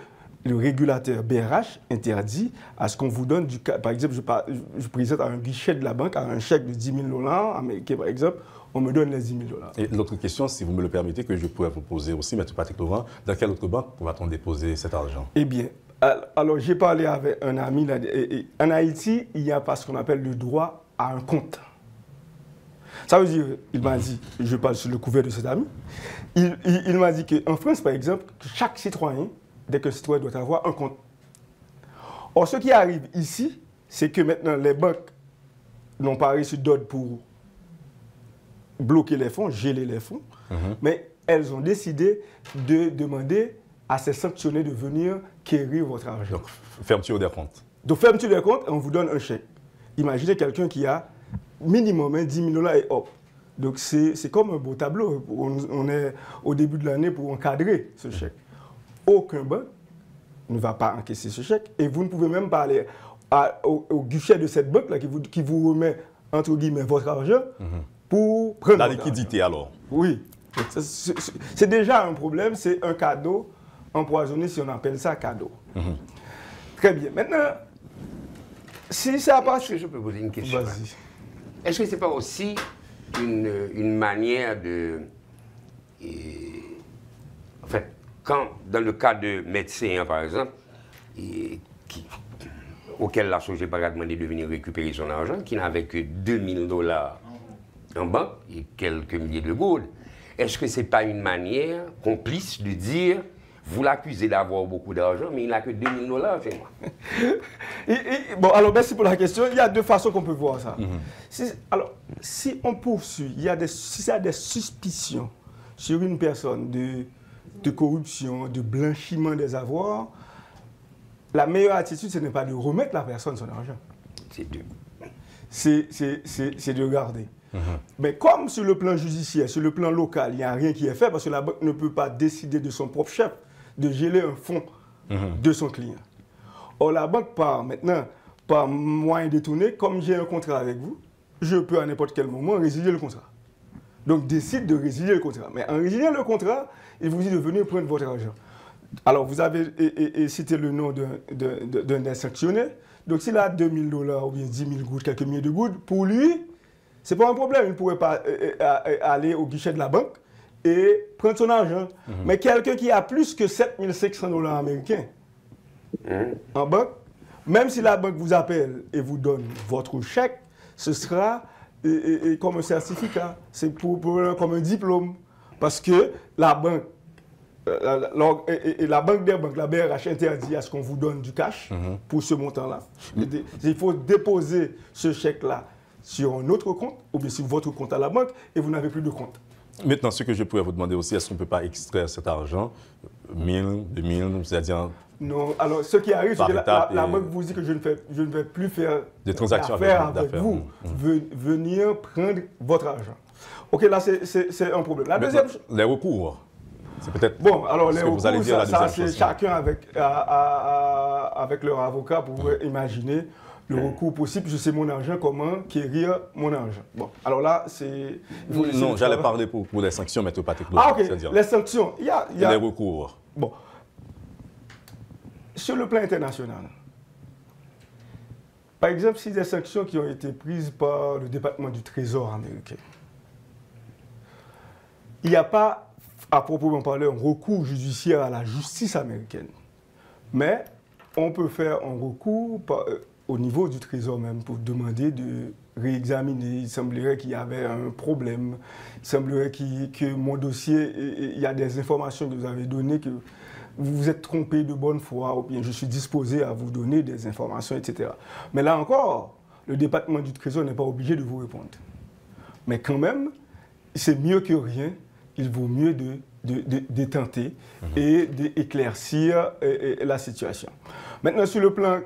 le régulateur BRH interdit à ce qu'on vous donne du... Par exemple, je présente à un guichet de la banque, à un chèque de 10 000 $ américains, par exemple, on me donne les 10 000 $. Et l'autre question, si vous me le permettez, que je pourrais vous poser aussi, M. Patrick Laurent, dans quelle autre banque va-t-on déposer cet argent? Eh bien, alors j'ai parlé avec un ami, là, en Haïti, il y a pas ce qu'on appelle le droit à un compte. Ça veut dire, il m'a dit, je parle sur le couvert de cet ami, il m'a dit qu'en France, par exemple, chaque citoyen, dès qu'un citoyen doit avoir un compte. Or, ce qui arrive ici, c'est que maintenant, les banques n'ont pas reçu d'ordre pour bloquer les fonds, geler les fonds, mais elles ont décidé de demander à ces sanctionnés de venir quérir votre argent. Donc, fermeture des comptes. Donc, fermeture des comptes, on vous donne un chèque. Imaginez quelqu'un qui a minimum 10 000 $ et hop. Donc, c'est comme un beau tableau. On est au début de l'année pour encadrer ce chèque. Aucun banque ne va pas encaisser ce chèque et vous ne pouvez même pas aller au guichet de cette banque-là qui vous remet, entre guillemets, votre argent pour prendre la liquidité alors. Oui. C'est déjà un problème, c'est un cadeau empoisonné si on appelle ça cadeau. Très bien. Maintenant, si ça passe... Est-ce que je peux poser une question? Vas-y. Est-ce que ce n'est pas aussi une manière de... en fait, quand, dans le cas de médecins, par exemple, auquel la SOGEP a demandé de venir récupérer son argent, qui n'avait que 2 000 $ en banque et quelques milliers de gouttes, est-ce que ce n'est pas une manière complice de dire, vous l'accusez d'avoir beaucoup d'argent, mais il n'a que 2 000 $ chez moi? Bon, alors merci pour la question. Il y a deux façons qu'on peut voir ça. Si on poursuit, s'il y a des suspicions sur une personne de corruption, de blanchiment des avoirs, la meilleure attitude, ce n'est pas de remettre la personne son argent. C'est de garder. Mais comme sur le plan judiciaire, sur le plan local, il n'y a rien qui est fait parce que la banque ne peut pas décider de son propre chef de geler un fonds de son client. Or, la banque part maintenant par moyen détourné, comme j'ai un contrat avec vous, je peux à n'importe quel moment résilier le contrat. Donc, décide de résilier le contrat. Mais en résiliant le contrat, il vous dit de venir prendre votre argent. Alors, vous avez cité le nom d'un sanctionné. Donc, s'il a 2 000 $ ou bien 10 000 gouttes, quelques milliers de gouttes, pour lui, ce n'est pas un problème. Il ne pourrait pas aller au guichet de la banque et prendre son argent. Mais quelqu'un qui a plus que 7 500 $ américains en banque, même si la banque vous appelle et vous donne votre chèque, ce sera comme un certificat. C'est comme un diplôme. Parce que la banque, la banque des banques, la BRH interdit à ce qu'on vous donne du cash pour ce montant-là. Il faut déposer ce chèque-là sur un autre compte, ou bien sur votre compte à la banque, et vous n'avez plus de compte. Maintenant, ce que je pourrais vous demander aussi, est-ce qu'on ne peut pas extraire cet argent, 1 000, 2 000, c'est-à-dire... Non, alors ce qui arrive, c'est que la banque vous dit que je ne vais plus faire des transactions avec vous, venir prendre votre argent. Ok, là, c'est un problème. La deuxième chose... Les recours, c'est peut-être... Bon, alors les recours, vous allez dire ça c'est chacun avec leur avocat pour imaginer le recours possible. Je sais mon argent, comment quérir mon argent. Bon, alors là, c'est... Non, j'allais parler pour les sanctions, M. Patrick. Ah, ok, les sanctions. Il y a les recours. Bon. Sur le plan international, par exemple, si des sanctions qui ont été prises par le département du Trésor américain, il n'y a pas, à proprement parler, un recours judiciaire à la justice américaine. Mais on peut faire un recours au niveau du Trésor même pour demander réexaminer. Il semblerait qu'il y avait un problème. Il semblerait que mon dossier, il y a des informations que vous avez données que vous vous êtes trompé de bonne foi, ou bien je suis disposé à vous donner des informations, etc. Mais là encore, le département du Trésor n'est pas obligé de vous répondre. Mais quand même, c'est mieux que rien. Il vaut mieux de tenter et d'éclaircir la situation. Maintenant, sur le plan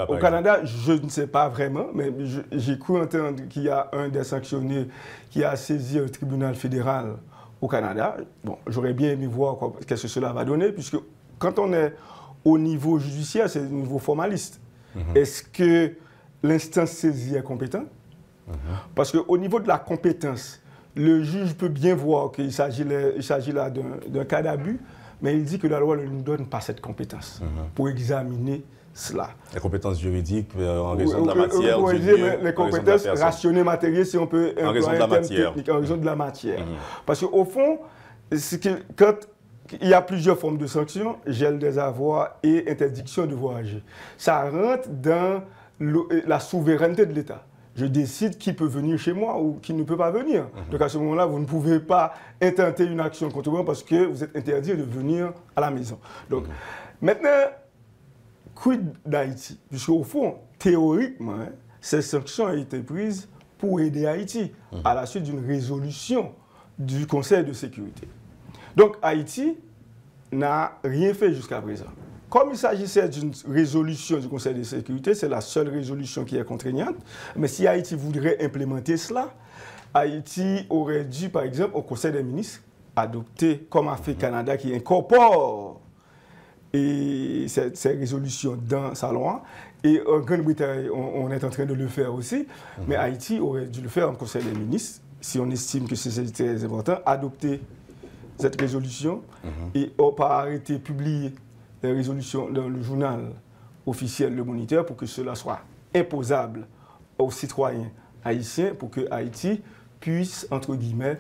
au Canada, je ne sais pas vraiment, mais j'ai cru entendre qu'il y a un des sanctionnés qui a saisi un tribunal fédéral au Canada. Bon, j'aurais bien aimé voir qu'est-ce que cela va donner, puisque quand on est au niveau judiciaire, c'est au niveau formaliste. Est-ce que l'instance saisie est compétente? Parce qu'au niveau de la compétence, le juge peut bien voir qu'il s'agit là d'un cas d'abus, mais il dit que la loi ne nous donne pas cette compétence pour examiner cela. Les compétences juridiques en raison de la matière. Les compétences rationnées matérielles, si on peut employer un terme technique, en raison de la matière. Parce qu'au fond, quand il y a plusieurs formes de sanctions, gel des avoirs et interdiction de voyager. Ça rentre dans la souveraineté de l'État. Je décide qui peut venir chez moi ou qui ne peut pas venir. Donc à ce moment-là, vous ne pouvez pas intenter une action contre moi parce que vous êtes interdit de venir à la maison. Donc maintenant, quid d'Haïti? Puisqu'au fond, théoriquement, ces sanctions ont été prises pour aider Haïti à la suite d'une résolution du Conseil de sécurité. Donc Haïti n'a rien fait jusqu'à présent. Comme il s'agissait d'une résolution du Conseil de sécurité, c'est la seule résolution qui est contraignante. Mais si Haïti voudrait implémenter cela, Haïti aurait dû, par exemple, au Conseil des ministres, adopter, comme a fait le Canada, qui incorpore ces résolutions dans sa loi. Et en Grande-Bretagne, on est en train de le faire aussi. Mais Haïti aurait dû le faire au Conseil des ministres, si on estime que c'est très important, adopter cette résolution et par arrêté publié les résolutions dans le journal officiel Le Moniteur pour que cela soit imposable aux citoyens haïtiens pour que Haïti puisse, entre guillemets,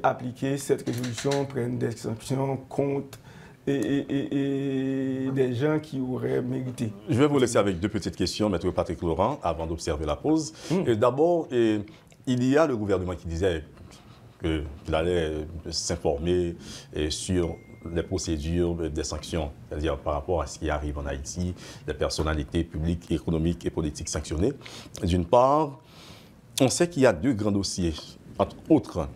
appliquer cette résolution, prendre des sanctions contre et des gens qui auraient mérité. Je vais vous laisser avec deux petites questions, Maître Patrick Laurent, avant d'observer la pause. D'abord, il y a le gouvernement qui disait qu'il allait s'informer sur les procédures des sanctions, c'est-à-dire par rapport à ce qui arrive en Haïti, des personnalités publiques, économiques et politiques sanctionnées. D'une part, on sait qu'il y a deux grands dossiers, entre autres.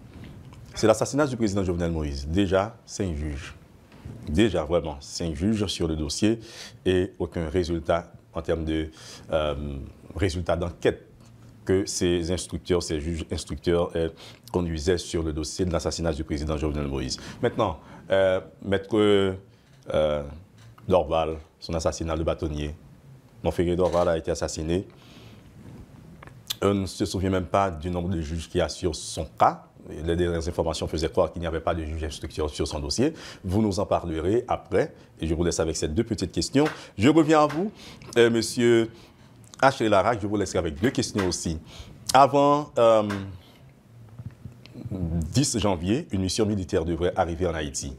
C'est l'assassinat du président Jovenel Moïse. Déjà, 5 juges. Déjà, vraiment, 5 juges sur le dossier et aucun résultat en termes de résultat d'enquête que ces instructeurs, ces juges instructeurs conduisaient sur le dossier de l'assassinat du président Jovenel Moïse. Maintenant, Maître Dorval, son assassinat, le bâtonnier, Montferré Dorval a été assassiné. On ne se souvient même pas du nombre de juges qui assurent son cas. Les dernières informations faisaient croire qu'il n'y avait pas de juge instructeur sur son dossier. Vous nous en parlerez après. Et je vous laisse avec ces deux petites questions. Je reviens à vous, Monsieur H. Larac, je vous laisserai avec deux questions aussi. Avant 10 janvier, une mission militaire devrait arriver en Haïti.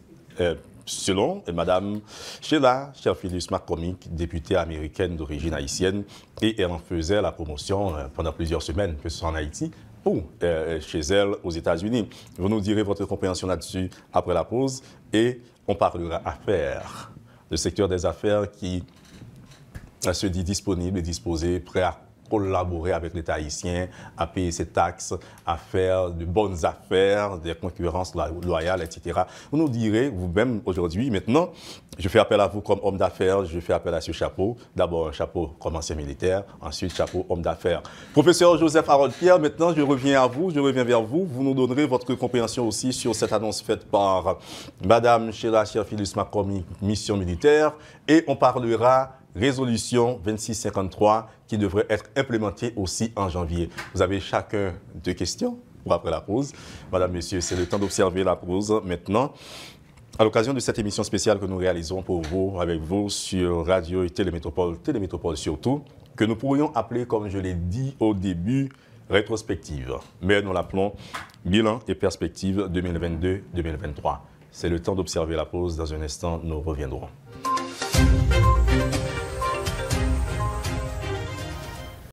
Selon Mme Sheila Sherphilus-McCormick, députée américaine d'origine haïtienne, et elle en faisait la promotion pendant plusieurs semaines, que ce soit en Haïti ou chez elle aux États-Unis. Vous nous direz votre compréhension là-dessus après la pause et on parlera affaires. Le secteur des affaires qui se dit disponible et disposé, prêt à collaborer avec l'État haïtien, à payer ses taxes, à faire de bonnes affaires, des concurrences loyales, etc. Vous nous direz, vous-même, aujourd'hui, maintenant, je fais appel à vous comme homme d'affaires, je fais appel à ce chapeau. D'abord, un chapeau comme ancien militaire, ensuite, chapeau homme d'affaires. Professeur Joseph Harold Pierre, maintenant, je reviens à vous, je reviens vers vous. Vous nous donnerez votre compréhension aussi sur cette annonce faite par Mme Sheila Sherphilus-McCormick, mission militaire, et on parlera résolution 2653 qui devrait être implémentée aussi en janvier. Vous avez chacun deux questions pour après la pause. Madame, Messieurs, c'est le temps d'observer la pause maintenant. À l'occasion de cette émission spéciale que nous réalisons pour vous, avec vous, sur Radio et Télémétropole surtout, que nous pourrions appeler, comme je l'ai dit au début, rétrospective. Mais nous l'appelons bilan et perspective 2022-2023. C'est le temps d'observer la pause. Dans un instant, nous reviendrons.